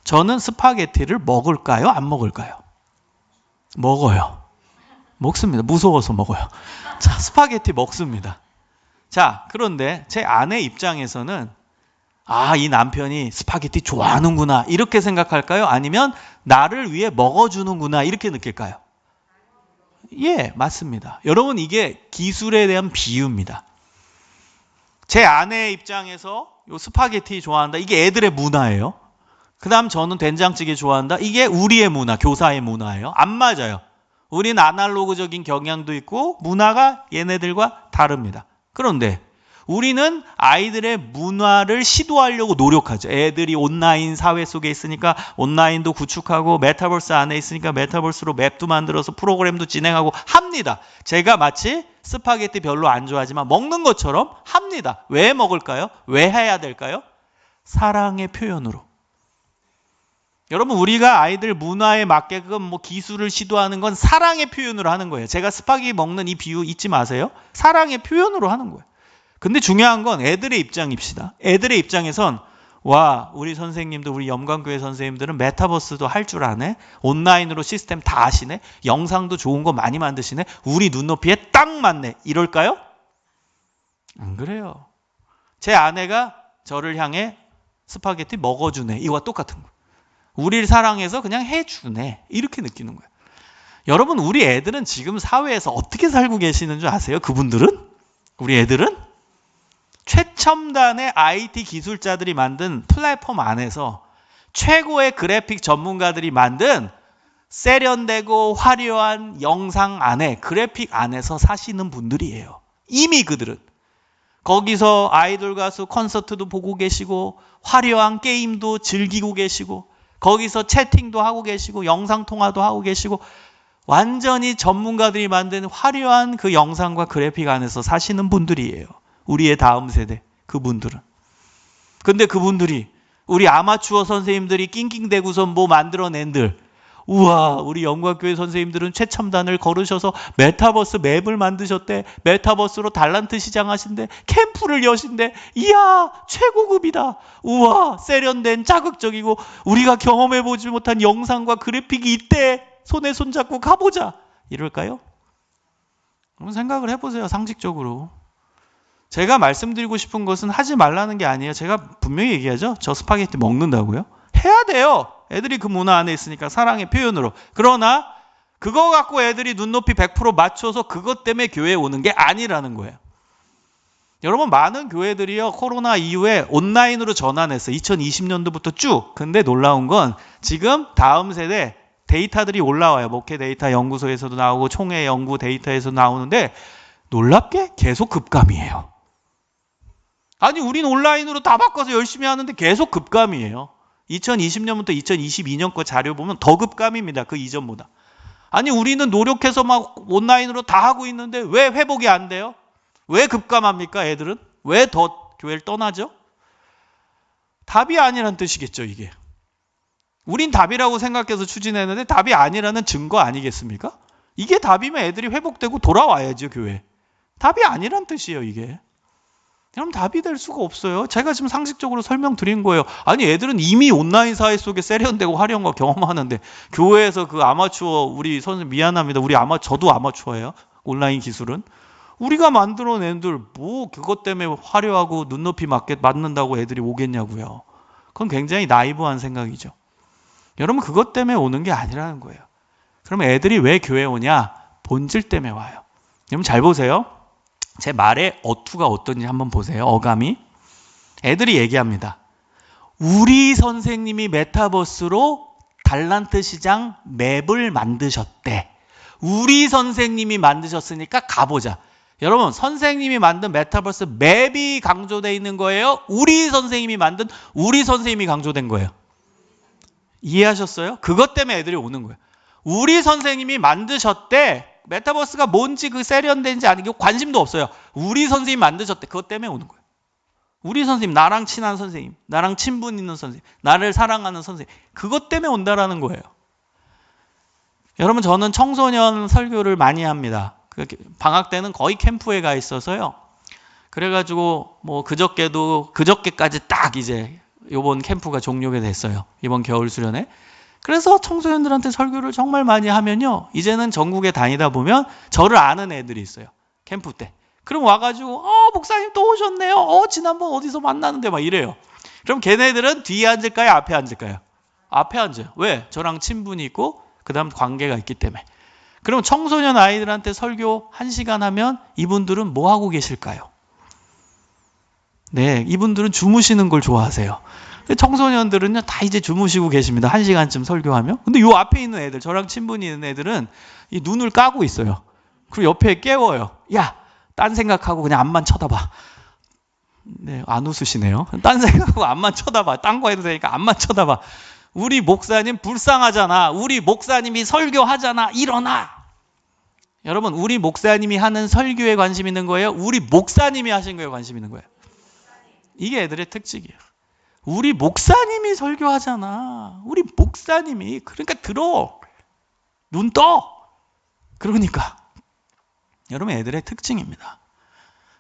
저는 스파게티를 먹을까요? 안 먹을까요? 먹어요. 먹습니다. 무서워서 먹어요. 자, 스파게티 먹습니다. 자, 그런데 제 아내 입장에서는 이 남편이 스파게티 좋아하는구나 이렇게 생각할까요? 아니면 나를 위해 먹어주는구나 이렇게 느낄까요? 예, 맞습니다. 여러분, 이게 기술에 대한 비유입니다. 제 아내의 입장에서 요 스파게티 좋아한다. 이게 애들의 문화예요. 그 다음 저는 된장찌개 좋아한다. 이게 우리의 문화, 교사의 문화예요. 안 맞아요. 우린 아날로그적인 경향도 있고 문화가 얘네들과 다릅니다. 그런데 우리는 아이들의 문화를 시도하려고 노력하죠. 애들이 온라인 사회 속에 있으니까 온라인도 구축하고 메타버스 안에 있으니까 메타버스로 맵도 만들어서 프로그램도 진행하고 합니다. 제가 마치 스파게티 별로 안 좋아하지만 먹는 것처럼 합니다. 왜 먹을까요? 왜 해야 될까요? 사랑의 표현으로. 여러분, 우리가 아이들 문화에 맞게끔 뭐 기술을 시도하는 건 사랑의 표현으로 하는 거예요. 제가 스파게티 먹는 이 비유 잊지 마세요. 사랑의 표현으로 하는 거예요. 근데 중요한 건 애들의 입장입시다. 애들의 입장에선 우리 선생님들, 우리 염관교회 선생님들은 메타버스도 할 줄 아네. 온라인으로 시스템 다 아시네. 영상도 좋은 거 많이 만드시네. 우리 눈높이에 딱 맞네. 이럴까요? 안 그래요. 제 아내가 저를 향해 스파게티 먹어주네. 이거와 똑같은 거예요. 우리를 사랑해서 그냥 해주네. 이렇게 느끼는 거예요. 여러분, 우리 애들은 지금 사회에서 어떻게 살고 계시는 줄 아세요? 그분들은? 우리 애들은? 최첨단의 IT 기술자들이 만든 플랫폼 안에서 최고의 그래픽 전문가들이 만든 세련되고 화려한 영상 안에, 그래픽 안에서 사시는 분들이에요. 이미 그들은. 거기서 아이돌 가수 콘서트도 보고 계시고 화려한 게임도 즐기고 계시고 거기서 채팅도 하고 계시고 영상통화도 하고 계시고 완전히 전문가들이 만든 화려한 그 영상과 그래픽 안에서 사시는 분들이에요. 우리의 다음 세대, 그분들은. 근데 그분들이 우리 아마추어 선생님들이 낑낑대고서 뭐 만들어낸들, 우와, 우리 영광교회 선생님들은 최첨단을 걸으셔서 메타버스 맵을 만드셨대. 메타버스로 달란트 시장 하신대. 캠프를 여신대. 이야, 최고급이다. 우와, 세련된 자극적이고 우리가 경험해보지 못한 영상과 그래픽이 있대. 손에 손잡고 가보자. 이럴까요? 한번 생각을 해보세요. 상식적으로. 제가 말씀드리고 싶은 것은 하지 말라는 게 아니에요. 제가 분명히 얘기하죠. 저 스파게티 먹는다고요? 해야 돼요. 애들이 그 문화 안에 있으니까 사랑의 표현으로. 그러나 그거 갖고 애들이 눈높이 100% 맞춰서 그것 때문에 교회에 오는 게 아니라는 거예요. 여러분, 많은 교회들이요, 코로나 이후에 온라인으로 전환했어요. 2020년도부터 쭉. 근데 놀라운 건 지금 다음 세대 데이터들이 올라와요. 목회 데이터 연구소에서도 나오고 총회 연구 데이터에서 나오는데 놀랍게 계속 급감이에요. 아니, 우린 온라인으로 다 바꿔서 열심히 하는데 계속 급감이에요. 2020년부터 2022년 거 자료 보면 더 급감입니다. 그 이전보다. 아니, 우리는 노력해서 막 온라인으로 다 하고 있는데 왜 회복이 안 돼요? 왜 급감합니까, 애들은? 왜 더 교회를 떠나죠? 답이 아니란 뜻이겠죠, 이게. 우린 답이라고 생각해서 추진했는데 답이 아니라는 증거 아니겠습니까? 이게 답이면 애들이 회복되고 돌아와야죠, 교회. 답이 아니란 뜻이에요, 이게. 그럼 답이 될 수가 없어요. 제가 지금 상식적으로 설명드린 거예요. 아니, 애들은 이미 온라인 사회 속에 세련되고 화려한 거 경험하는데 교회에서 그 아마추어, 우리 선생님 미안합니다. 저도 아마추어예요. 온라인 기술은. 우리가 만들어낸 애들 뭐 그것 때문에 화려하고 눈높이 맞는다고 애들이 오겠냐고요. 그건 굉장히 나이브한 생각이죠. 여러분, 그것 때문에 오는 게 아니라는 거예요. 그러면 애들이 왜 교회에 오냐? 본질 때문에 와요. 여러분 잘 보세요. 제 말의 어투가 어떤지 한번 보세요. 어감이. 애들이 얘기합니다. 우리 선생님이 메타버스로 달란트 시장 맵을 만드셨대. 우리 선생님이 만드셨으니까 가보자. 여러분, 선생님이 만든 메타버스 맵이 강조되어 있는 거예요? 우리 선생님이 만든 우리 선생님이 강조된 거예요? 이해하셨어요? 그것 때문에 애들이 오는 거예요. 우리 선생님이 만드셨대. 메타버스가 뭔지 그 세련된지 아니고 관심도 없어요. 우리 선생님이 만드셨대. 그것 때문에 오는 거예요. 우리 선생님, 나랑 친한 선생님, 나랑 친분 있는 선생님, 나를 사랑하는 선생님. 그것 때문에 온다라는 거예요. 여러분, 저는 청소년 설교를 많이 합니다. 방학 때는 거의 캠프에 가 있어서요. 그래가지고 뭐 그저께까지 딱 이제 이번 캠프가 종료가 됐어요. 이번 겨울 수련회. 그래서 청소년들한테 설교를 정말 많이 하면요. 이제는 전국에 다니다 보면 저를 아는 애들이 있어요. 캠프 때. 그럼 와가지고 목사님 또 오셨네요. 지난번 어디서 만났는데 막 이래요. 그럼 걔네들은 뒤에 앉을까요? 앞에 앉을까요? 앞에 앉아요. 왜? 저랑 친분이 있고 그 다음 관계가 있기 때문에. 그럼 청소년 아이들한테 설교 1시간 하면 이분들은 뭐 하고 계실까요? 네, 이분들은 주무시는 걸 좋아하세요. 청소년들은요, 다 이제 주무시고 계십니다. 1시간쯤 설교하면. 근데 요 앞에 있는 애들, 저랑 친분이 있는 애들은 이 눈을 까고 있어요. 그리고 옆에 깨워요. 야, 딴 생각하고 그냥 앞만 쳐다봐. 네, 안 웃으시네요. 딴 생각하고 앞만 쳐다봐. 딴 거 해도 되니까 앞만 쳐다봐. 우리 목사님 불쌍하잖아. 우리 목사님이 설교하잖아. 일어나. 여러분, 우리 목사님이 하는 설교에 관심 있는 거예요? 우리 목사님이 하신 거에 관심 있는 거예요? 이게 애들의 특징이에요. 우리 목사님이 설교하잖아. 우리 목사님이. 그러니까 들어. 눈 떠. 그러니까. 여러분, 애들의 특징입니다.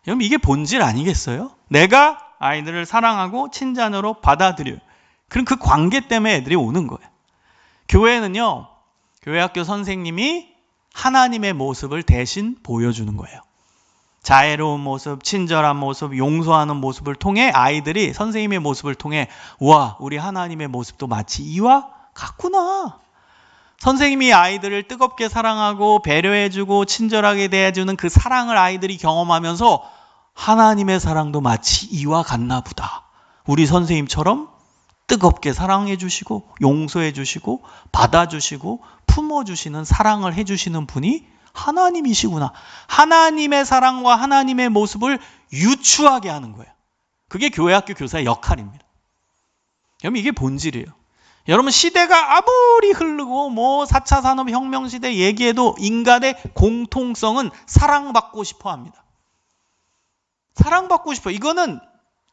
여러분, 이게 본질 아니겠어요? 내가 아이들을 사랑하고 친자녀로 받아들여요. 그럼 그 관계 때문에 애들이 오는 거예요. 교회는요, 교회학교 선생님이 하나님의 모습을 대신 보여주는 거예요. 자애로운 모습, 친절한 모습, 용서하는 모습을 통해 아이들이 선생님의 모습을 통해 와, 우리 하나님의 모습도 마치 이와 같구나. 선생님이 아이들을 뜨겁게 사랑하고 배려해주고 친절하게 대해주는 그 사랑을 아이들이 경험하면서 하나님의 사랑도 마치 이와 같나 보다. 우리 선생님처럼 뜨겁게 사랑해 주시고 용서해 주시고 받아주시고 품어주시는 사랑을 해주시는 분이 하나님이시구나. 하나님의 사랑과 하나님의 모습을 유추하게 하는 거예요. 그게 교회학교 교사의 역할입니다. 여러분 이게 본질이에요. 여러분 시대가 아무리 흐르고 4차 산업혁명 시대 얘기해도 인간의 공통성은 사랑받고 싶어 합니다. 사랑받고 싶어. 이거는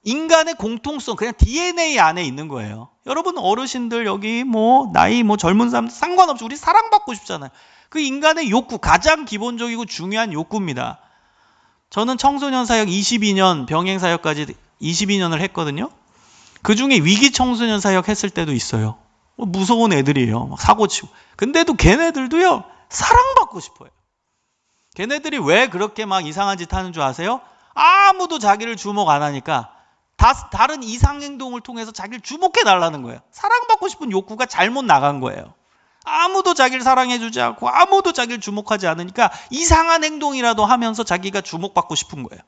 인간의 공통성, 그냥 DNA 안에 있는 거예요. 여러분 어르신들 여기 나이 젊은 사람 상관없이 우리 사랑받고 싶잖아요. 그 인간의 욕구, 가장 기본적이고 중요한 욕구입니다. 저는 청소년 사역 22년, 병행 사역까지 22년을 했거든요. 그 중에 위기 청소년 사역 했을 때도 있어요. 무서운 애들이에요. 막 사고 치고. 근데도 걔네들도요, 사랑받고 싶어요. 걔네들이 왜 그렇게 막 이상한 짓 하는 줄 아세요? 아무도 자기를 주목 안 하니까 다른 이상행동을 통해서 자기를 주목해 달라는 거예요. 사랑받고 싶은 욕구가 잘못 나간 거예요. 아무도 자기를 사랑해주지 않고 아무도 자기를 주목하지 않으니까 이상한 행동이라도 하면서 자기가 주목받고 싶은 거예요.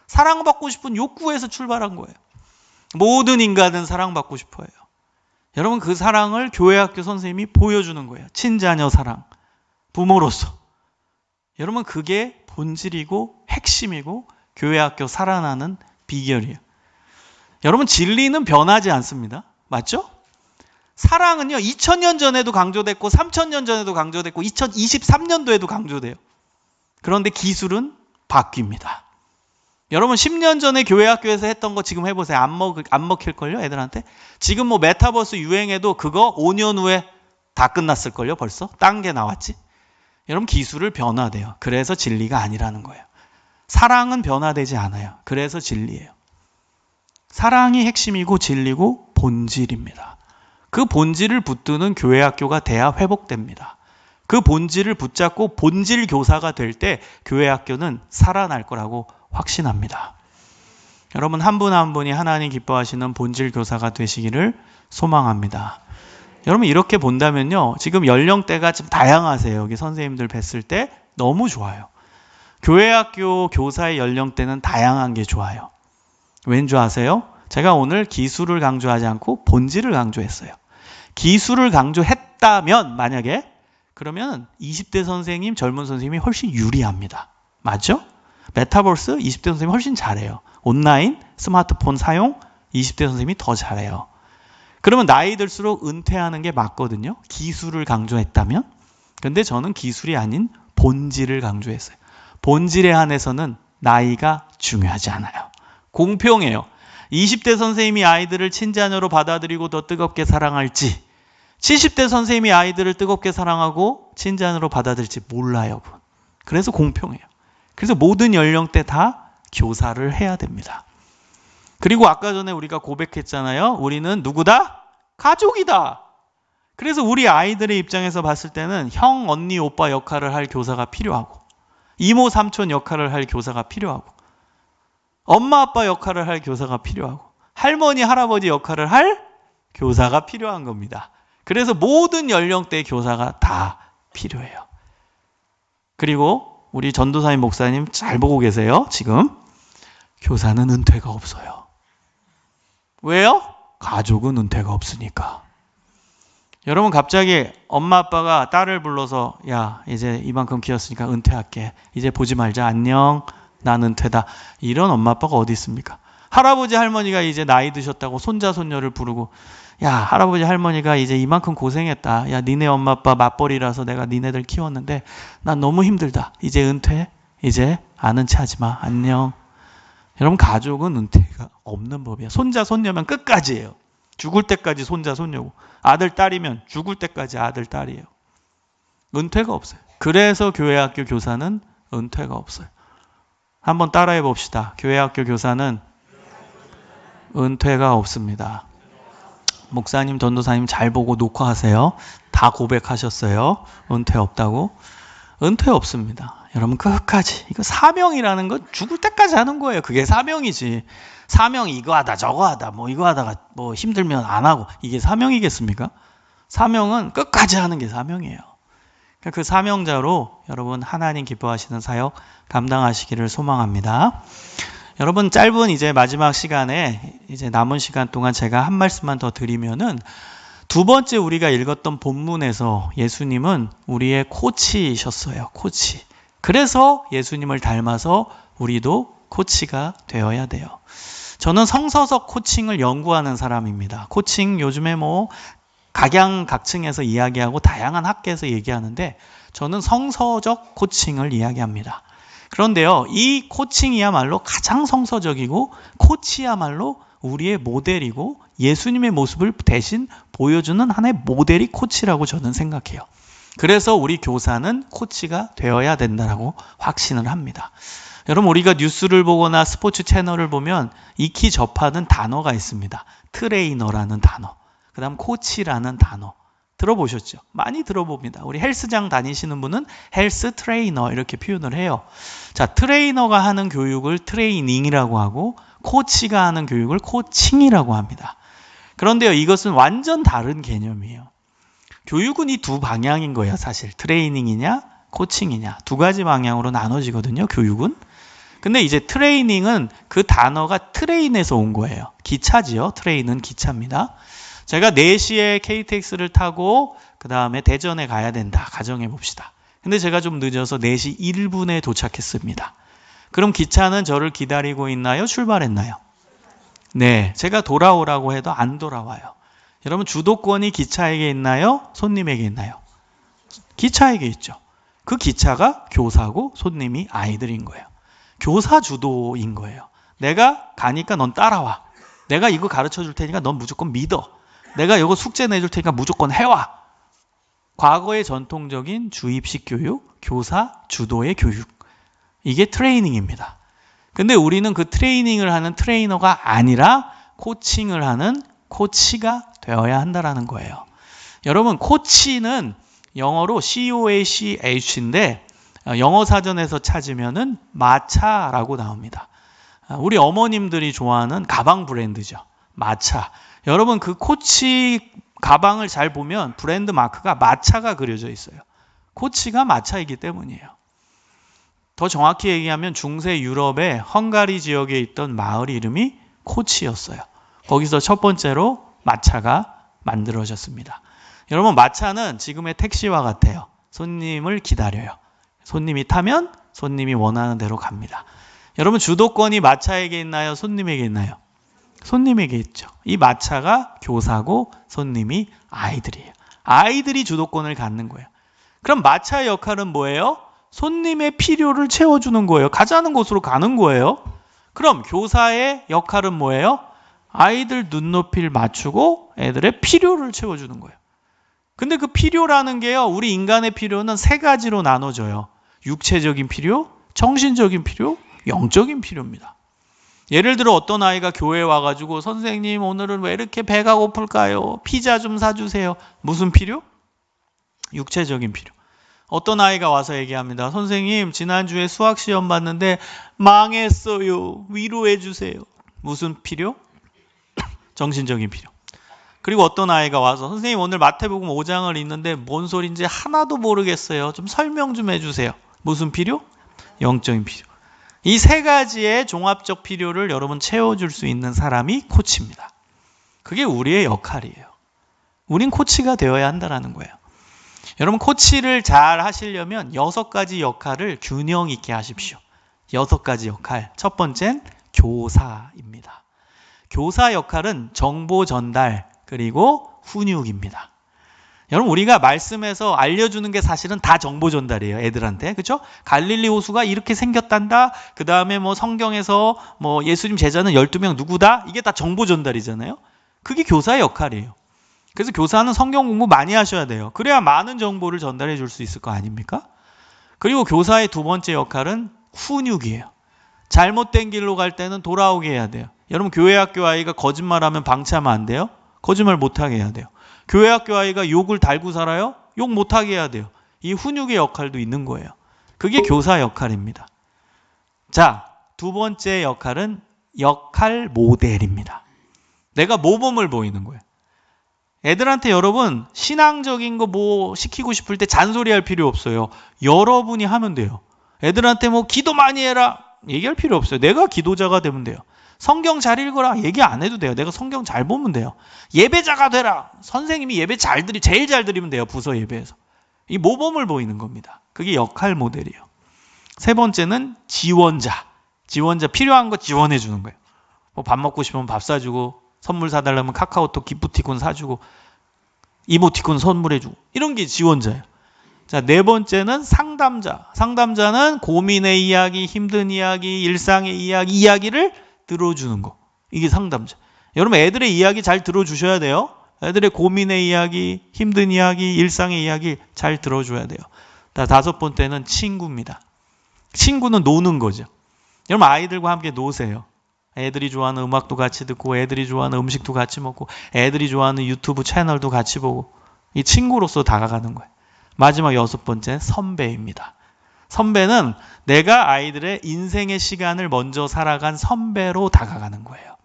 사랑받고 싶은 욕구에서 출발한 거예요. 모든 인간은 사랑받고 싶어요. 여러분 그 사랑을 교회학교 선생님이 보여주는 거예요. 친자녀 사랑, 부모로서. 여러분 그게 본질이고 핵심이고 교회학교 살아나는 비결이에요. 여러분 진리는 변하지 않습니다. 맞죠? 사랑은요 2000년 전에도 강조됐고 3000년 전에도 강조됐고 2023년도에도 강조돼요. 그런데 기술은 바뀝니다. 여러분 10년 전에 교회학교에서 했던 거 지금 해보세요. 안 먹힐걸요 애들한테? 지금 메타버스 유행해도 그거 5년 후에 다 끝났을걸요 벌써? 딴 게 나왔지. 여러분 기술을 변화돼요. 그래서 진리가 아니라는 거예요. 사랑은 변화되지 않아요. 그래서 진리예요. 사랑이 핵심이고 진리고 본질입니다. 그 본질을 붙드는 교회학교가 돼야 회복됩니다. 그 본질을 붙잡고 본질 교사가 될 때 교회학교는 살아날 거라고 확신합니다. 여러분 한 분 한 분이 하나님 기뻐하시는 본질 교사가 되시기를 소망합니다. 여러분 이렇게 본다면요. 지금 연령대가 좀 다양하세요. 여기 선생님들 뵀을 때 너무 좋아요. 교회학교 교사의 연령대는 다양한 게 좋아요. 왠 줄 아세요? 제가 오늘 기술을 강조하지 않고 본질을 강조했어요. 기술을 강조했다면 만약에 그러면 20대 선생님, 젊은 선생님이 훨씬 유리합니다. 맞죠? 메타버스 20대 선생님이 훨씬 잘해요. 온라인, 스마트폰 사용 20대 선생님이 더 잘해요. 그러면 나이 들수록 은퇴하는 게 맞거든요. 기술을 강조했다면. 근데 저는 기술이 아닌 본질을 강조했어요. 본질에 한해서는 나이가 중요하지 않아요. 공평해요. 20대 선생님이 아이들을 친자녀로 받아들이고 더 뜨겁게 사랑할지 70대 선생님이 아이들을 뜨겁게 사랑하고 친자녀로 받아들일지 몰라요. 그래서 공평해요. 그래서 모든 연령대 다 교사를 해야 됩니다. 그리고 아까 전에 우리가 고백했잖아요. 우리는 누구다? 가족이다. 그래서 우리 아이들의 입장에서 봤을 때는 형, 언니, 오빠 역할을 할 교사가 필요하고 이모, 삼촌 역할을 할 교사가 필요하고 엄마, 아빠 역할을 할 교사가 필요하고 할머니, 할아버지 역할을 할 교사가 필요한 겁니다. 그래서 모든 연령대의 교사가 다 필요해요. 그리고 우리 전도사님 목사님 잘 보고 계세요. 지금 교사는 은퇴가 없어요. 왜요? 가족은 은퇴가 없으니까. 여러분 갑자기 엄마 아빠가 딸을 불러서 야 이제 이만큼 키웠으니까 은퇴할게. 이제 보지 말자. 안녕. 난 은퇴다. 이런 엄마 아빠가 어디 있습니까? 할아버지 할머니가 이제 나이 드셨다고 손자 손녀를 부르고 야 할아버지 할머니가 이제 이만큼 고생했다. 야 니네 엄마 아빠 맞벌이라서 내가 니네들 키웠는데 난 너무 힘들다. 이제 은퇴. 이제 아는 체 하지 마. 안녕. 여러분 가족은 은퇴가 없는 법이야. 손자 손녀면 끝까지예요. 죽을 때까지 손자 손녀고 아들 딸이면 죽을 때까지 아들 딸이에요. 은퇴가 없어요. 그래서 교회학교 교사는 은퇴가 없어요. 한번 따라해 봅시다. 교회학교 교사는 은퇴가 없습니다. 목사님, 전도사님 잘 보고 녹화하세요. 다 고백하셨어요. 은퇴 없다고. 은퇴 없습니다. 여러분 끝까지. 이거 사명이라는 건 죽을 때까지 하는 거예요. 그게 사명이지. 사명이 이거 하다 저거 하다 뭐 이거 하다가 뭐 힘들면 안 하고 이게 사명이겠습니까? 사명은 끝까지 하는 게 사명이에요. 그 사명자로 여러분 하나님 기뻐하시는 사역 감당하시기를 소망합니다. 여러분 짧은 이제 마지막 시간에 이제 남은 시간 동안 제가 한 말씀만 더 드리면은 두 번째 우리가 읽었던 본문에서 예수님은 우리의 코치이셨어요. 코치. 그래서 예수님을 닮아서 우리도 코치가 되어야 돼요. 저는 성서적 코칭을 연구하는 사람입니다. 코칭 요즘에 뭐 각양각층에서 이야기하고 다양한 학계에서 얘기하는데 저는 성서적 코칭을 이야기합니다. 그런데요, 이 코칭이야말로 가장 성서적이고 코치야말로 우리의 모델이고 예수님의 모습을 대신 보여주는 하나의 모델이 코치라고 저는 생각해요. 그래서 우리 교사는 코치가 되어야 된다고 확신을 합니다. 여러분 우리가 뉴스를 보거나 스포츠 채널을 보면 익히 접하는 단어가 있습니다. 트레이너라는 단어, 그 다음 코치라는 단어 들어보셨죠? 많이 들어봅니다. 우리 헬스장 다니시는 분은 헬스 트레이너 이렇게 표현을 해요. 자, 트레이너가 하는 교육을 트레이닝이라고 하고 코치가 하는 교육을 코칭이라고 합니다. 그런데요, 이것은 완전 다른 개념이에요. 교육은 이 두 방향인 거예요, 사실. 트레이닝이냐, 코칭이냐. 두 가지 방향으로 나눠지거든요, 교육은. 근데 이제 트레이닝은 그 단어가 트레인에서 온 거예요. 기차지요. 트레인은 기차입니다. 제가 4시에 KTX를 타고 그 다음에 대전에 가야 된다. 가정해 봅시다. 근데 제가 좀 늦어서 4시 1분에 도착했습니다. 그럼 기차는 저를 기다리고 있나요? 출발했나요? 네, 제가 돌아오라고 해도 안 돌아와요. 여러분 주도권이 기차에게 있나요? 손님에게 있나요? 기차에게 있죠. 그 기차가 교사고 손님이 아이들인 거예요. 교사 주도인 거예요. 내가 가니까 넌 따라와. 내가 이거 가르쳐 줄 테니까 넌 무조건 믿어. 내가 이거 숙제 내줄 테니까 무조건 해와. 과거의 전통적인 주입식 교육, 교사 주도의 교육. 이게 트레이닝입니다. 근데 우리는 그 트레이닝을 하는 트레이너가 아니라 코칭을 하는 코치가 되어야 한다는 거예요. 여러분 코치는 영어로 COACH인데 영어 사전에서 찾으면은 마차라고 나옵니다. 우리 어머님들이 좋아하는 가방 브랜드죠. 마차. 여러분 그 코치 가방을 잘 보면 브랜드 마크가 마차가 그려져 있어요. 코치가 마차이기 때문이에요. 더 정확히 얘기하면 중세 유럽의 헝가리 지역에 있던 마을 이름이 코치였어요. 거기서 첫 번째로 마차가 만들어졌습니다. 여러분 마차는 지금의 택시와 같아요. 손님을 기다려요. 손님이 타면 손님이 원하는 대로 갑니다. 여러분 주도권이 마차에게 있나요? 손님에게 있나요? 손님에게 있죠. 이 마차가 교사고 손님이 아이들이에요. 아이들이 주도권을 갖는 거예요. 그럼 마차의 역할은 뭐예요? 손님의 필요를 채워주는 거예요. 가자는 곳으로 가는 거예요. 그럼 교사의 역할은 뭐예요? 아이들 눈높이를 맞추고 애들의 필요를 채워주는 거예요. 근데 그 필요라는 게요, 우리 인간의 필요는 3가지로 나눠져요. 육체적인 필요, 정신적인 필요, 영적인 필요입니다. 예를 들어 어떤 아이가 교회에 와가지고 선생님 오늘은 왜 이렇게 배가 고플까요? 피자 좀 사주세요. 무슨 필요? 육체적인 필요. 어떤 아이가 와서 얘기합니다. 선생님 지난주에 수학시험 봤는데 망했어요. 위로해 주세요. 무슨 필요? 정신적인 필요. 그리고 어떤 아이가 와서 선생님 오늘 마태복음 5장을 읽는데 뭔 소린지 하나도 모르겠어요. 좀 설명 좀 해주세요. 무슨 필요? 영적인 필요. 이 3가지의 종합적 필요를 여러분 채워줄 수 있는 사람이 코치입니다. 그게 우리의 역할이에요. 우린 코치가 되어야 한다는 거예요. 여러분 코치를 잘 하시려면 6가지 역할을 균형 있게 하십시오. 6가지 역할. 첫 번째는 교사입니다. 교사 역할은 정보 전달 그리고 훈육입니다. 여러분 우리가 말씀에서 알려주는 게 사실은 다 정보 전달이에요. 애들한테. 그렇죠? 갈릴리 호수가 이렇게 생겼단다. 그 다음에 뭐 성경에서 뭐 예수님 제자는 12명 누구다. 이게 다 정보 전달이잖아요. 그게 교사의 역할이에요. 그래서 교사는 성경 공부 많이 하셔야 돼요. 그래야 많은 정보를 전달해 줄 수 있을 거 아닙니까? 그리고 교사의 2번째 역할은 훈육이에요. 잘못된 길로 갈 때는 돌아오게 해야 돼요. 여러분 교회 학교 아이가 거짓말하면 방치하면 안 돼요? 거짓말 못하게 해야 돼요. 교회 학교 아이가 욕을 달고 살아요? 욕 못하게 해야 돼요. 이 훈육의 역할도 있는 거예요. 그게 교사 역할입니다. 자, 2번째 역할은 역할 모델입니다. 내가 모범을 보이는 거예요. 애들한테 여러분 신앙적인 거 뭐 시키고 싶을 때 잔소리할 필요 없어요. 여러분이 하면 돼요. 애들한테 뭐 기도 많이 해라. 얘기할 필요 없어요. 내가 기도자가 되면 돼요. 성경 잘 읽어라. 얘기 안 해도 돼요. 내가 성경 잘 보면 돼요. 예배자가 되라. 선생님이 예배 제일 잘 드리면 돼요. 부서 예배에서. 이 모범을 보이는 겁니다. 그게 역할 모델이에요. 세 번째는 지원자. 지원자 필요한 거 지원해 주는 거예요. 뭐 밥 먹고 싶으면 밥 사주고, 선물 사달라면 카카오톡 기프티콘 사주고, 이모티콘 선물해주고, 이런 게 지원자예요. 자, 네 번째는 상담자. 상담자는 고민의 이야기, 힘든 이야기, 일상의 이야기를 들어주는 거. 이게 상담자. 여러분 애들의 이야기 잘 들어주셔야 돼요. 애들의 고민의 이야기, 힘든 이야기, 일상의 이야기 잘 들어줘야 돼요. 다섯 번째는 친구입니다. 친구는 노는 거죠. 여러분 아이들과 함께 노세요. 애들이 좋아하는 음악도 같이 듣고, 애들이 좋아하는 음식도 같이 먹고, 애들이 좋아하는 유튜브 채널도 같이 보고, 이 친구로서 다가가는 거예요. 마지막 여섯 번째, 선배입니다. 선배는 내가 아이들의 인생의 시간을 먼저 살아간 선배로 다가가는 거예요.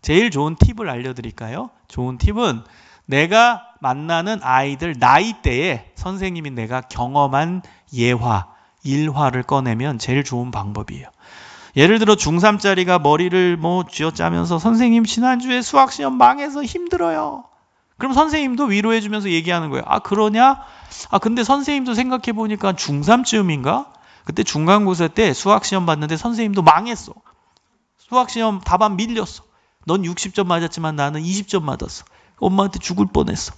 제일 좋은 팁을 알려드릴까요? 좋은 팁은 내가 만나는 아이들 나이대에 선생님이 내가 경험한 예화, 일화를 꺼내면 제일 좋은 방법이에요. 예를 들어 중3짜리가 머리를 쥐어짜면서 선생님 지난주에 수학시험 망해서 힘들어요. 그럼 선생님도 위로해주면서 얘기하는 거예요. 아 그러냐? 아 근데 선생님도 생각해보니까 중3쯤인가? 그때 중간고사 때 수학시험 봤는데 선생님도 망했어. 수학시험 답안 밀렸어. 넌 60점 맞았지만 나는 20점 맞았어. 엄마한테 죽을 뻔했어.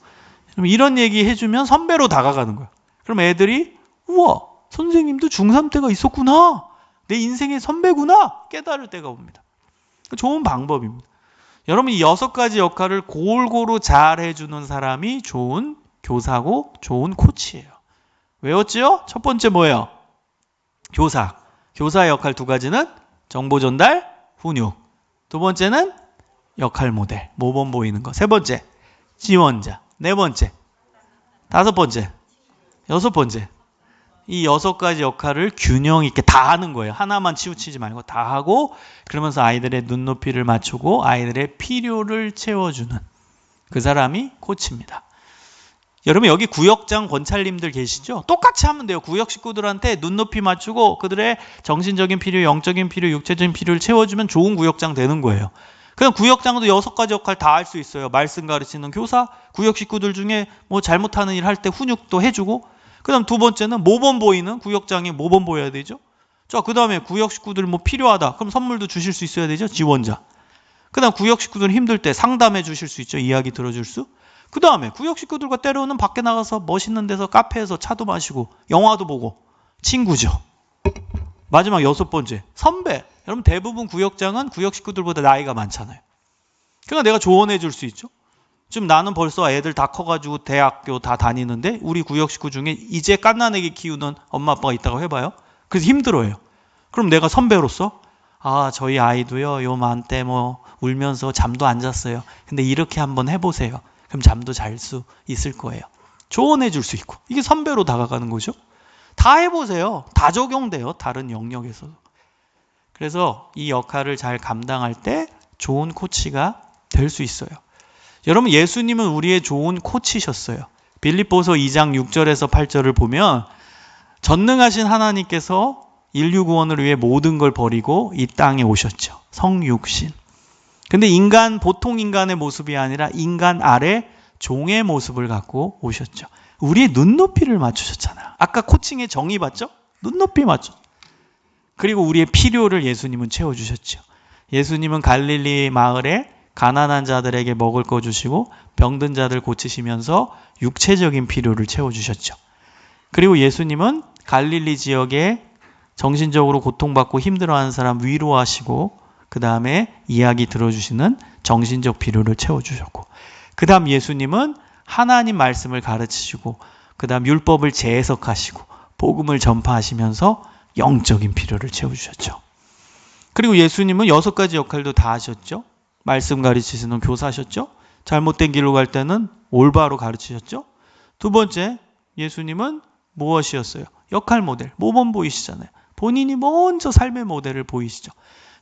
이런 얘기 해주면 선배로 다가가는 거야. 그럼 애들이 우와 선생님도 중3 때가 있었구나. 내 인생의 선배구나. 깨달을 때가 옵니다. 좋은 방법입니다. 여러분 이 6가지 역할을 골고루 잘 해주는 사람이 좋은 교사고 좋은 코치예요. 외웠지요? 첫 번째 뭐예요? 교사. 교사의 역할 2가지는 정보 전달, 훈육. 2번째는 역할 모델, 모범 보이는 거. 3번째, 지원자. 4번째, 5번째, 6번째. 이 6가지 역할을 균형 있게 다 하는 거예요. 하나만 치우치지 말고 다 하고 그러면서 아이들의 눈높이를 맞추고 아이들의 필요를 채워주는 그 사람이 코치입니다. 여러분 여기 구역장 권찰님들 계시죠? 똑같이 하면 돼요. 구역 식구들한테 눈높이 맞추고 그들의 정신적인 필요, 영적인 필요, 육체적인 필요를 채워주면 좋은 구역장 되는 거예요. 그냥 구역장도 6가지 역할 다 할 수 있어요. 말씀 가르치는 교사, 구역 식구들 중에 잘못하는 일 할 때 훈육도 해주고 그 다음 2번째는 모범 보이는 구역장이 모범 보여야 되죠. 자, 그 다음에 구역 식구들 필요하다. 그럼 선물도 주실 수 있어야 되죠. 지원자. 그 다음 구역 식구들 힘들 때 상담해 주실 수 있죠. 이야기 들어줄 수. 그 다음에 구역 식구들과 때로는 밖에 나가서 멋있는 데서 카페에서 차도 마시고 영화도 보고 친구죠. 마지막 6번째 선배. 여러분 대부분 구역장은 구역 식구들보다 나이가 많잖아요. 그러니까 내가 조언해 줄 수 있죠. 지금 나는 벌써 애들 다 커가지고 대학교 다 다니는데 우리 구역 식구 중에 이제 갓난아기 키우는 엄마 아빠가 있다고 해봐요. 그래서 힘들어요. 그럼 내가 선배로서 아 저희 아이도요 요맘때 울면서 잠도 안 잤어요. 근데 이렇게 한번 해보세요. 그럼 잠도 잘 수 있을 거예요. 조언해 줄 수 있고 이게 선배로 다가가는 거죠. 다 해보세요. 다 적용돼요. 다른 영역에서도. 그래서 이 역할을 잘 감당할 때 좋은 코치가 될 수 있어요. 여러분 예수님은 우리의 좋은 코치셨어요. 빌립보서 2장 6절에서 8절을 보면 전능하신 하나님께서 인류 구원을 위해 모든 걸 버리고 이 땅에 오셨죠. 성육신. 근데 보통 인간의 모습이 아니라 인간 아래 종의 모습을 갖고 오셨죠. 우리의 눈높이를 맞추셨잖아요. 아까 코칭의 정의 봤죠? 눈높이 맞죠. 그리고 우리의 필요를 예수님은 채워주셨죠. 예수님은 갈릴리 마을에 가난한 자들에게 먹을 거 주시고 병든 자들 고치시면서 육체적인 필요를 채워주셨죠. 그리고 예수님은 갈릴리 지역에 정신적으로 고통받고 힘들어하는 사람 위로하시고 그 다음에 이야기 들어주시는 정신적 필요를 채워주셨고 그 다음 예수님은 하나님 말씀을 가르치시고 그 다음 율법을 재해석하시고 복음을 전파하시면서 영적인 필요를 채워주셨죠. 그리고 예수님은 6가지 역할도 다 하셨죠. 말씀 가르치시는 교사셨죠. 잘못된 길로 갈 때는 올바로 가르치셨죠. 2번째 예수님은 무엇이었어요? 역할 모델, 모범 보이시잖아요. 본인이 먼저 삶의 모델을 보이시죠.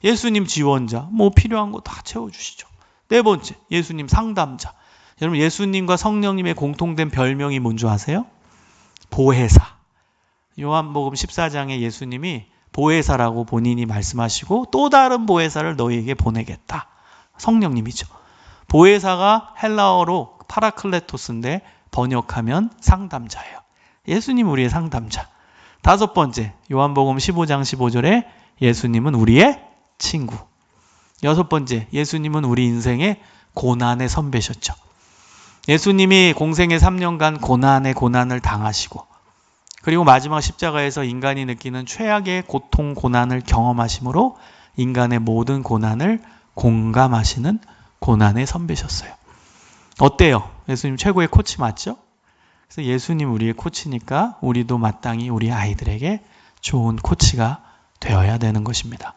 예수님 지원자, 필요한 거 다 채워주시죠. 4번째 예수님 상담자. 여러분 예수님과 성령님의 공통된 별명이 뭔지 아세요? 보혜사. 요한복음 14장에 예수님이 보혜사라고 본인이 말씀하시고 또 다른 보혜사를 너희에게 보내겠다. 성령님이죠. 보혜사가 헬라어로 파라클레토스인데 번역하면 상담자예요. 예수님 우리의 상담자. 다섯 번째, 요한복음 15장 15절에 예수님은 우리의 친구. 여섯 번째, 예수님은 우리 인생의 고난의 선배셨죠. 예수님이 공생의 3년간 고난을 당하시고 그리고 마지막 십자가에서 인간이 느끼는 최악의 고통, 고난을 경험하심으로 인간의 모든 고난을 공감하시는 고난의 선배셨어요. 어때요? 예수님 최고의 코치 맞죠? 그래서 예수님 우리의 코치니까 우리도 마땅히 우리 아이들에게 좋은 코치가 되어야 되는 것입니다.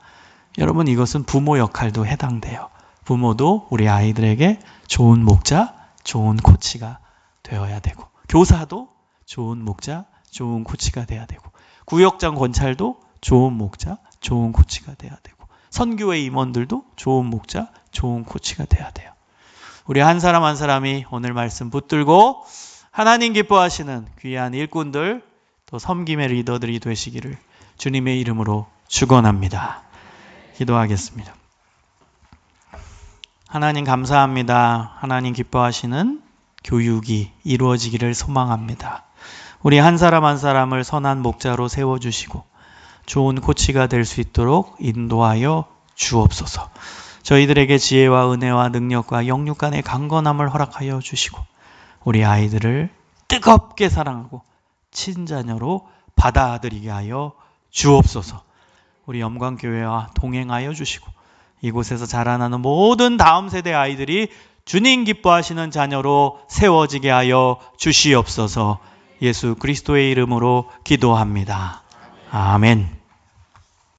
여러분 이것은 부모 역할도 해당돼요. 부모도 우리 아이들에게 좋은 목자, 좋은 코치가 되어야 되고 교사도 좋은 목자, 좋은 코치가 돼야 되고 구역장 권찰도 좋은 목자, 좋은 코치가 돼야 되고 선교회 임원들도 좋은 목자, 좋은 코치가 돼야 돼요. 우리 한 사람 한 사람이 오늘 말씀 붙들고 하나님 기뻐하시는 귀한 일꾼들 또 섬김의 리더들이 되시기를 주님의 이름으로 축원합니다. 기도하겠습니다. 하나님 감사합니다. 하나님 기뻐하시는 교육이 이루어지기를 소망합니다. 우리 한 사람 한 사람을 선한 목자로 세워주시고 좋은 코치가 될 수 있도록 인도하여 주옵소서. 저희들에게 지혜와 은혜와 능력과 영육 간의 강건함을 허락하여 주시고 우리 아이들을 뜨겁게 사랑하고 친자녀로 받아들이게 하여 주옵소서. 우리 영광교회와 동행하여 주시고 이곳에서 자라나는 모든 다음 세대 아이들이 주님 기뻐하시는 자녀로 세워지게 하여 주시옵소서. 예수 그리스도의 이름으로 기도합니다. 아멘.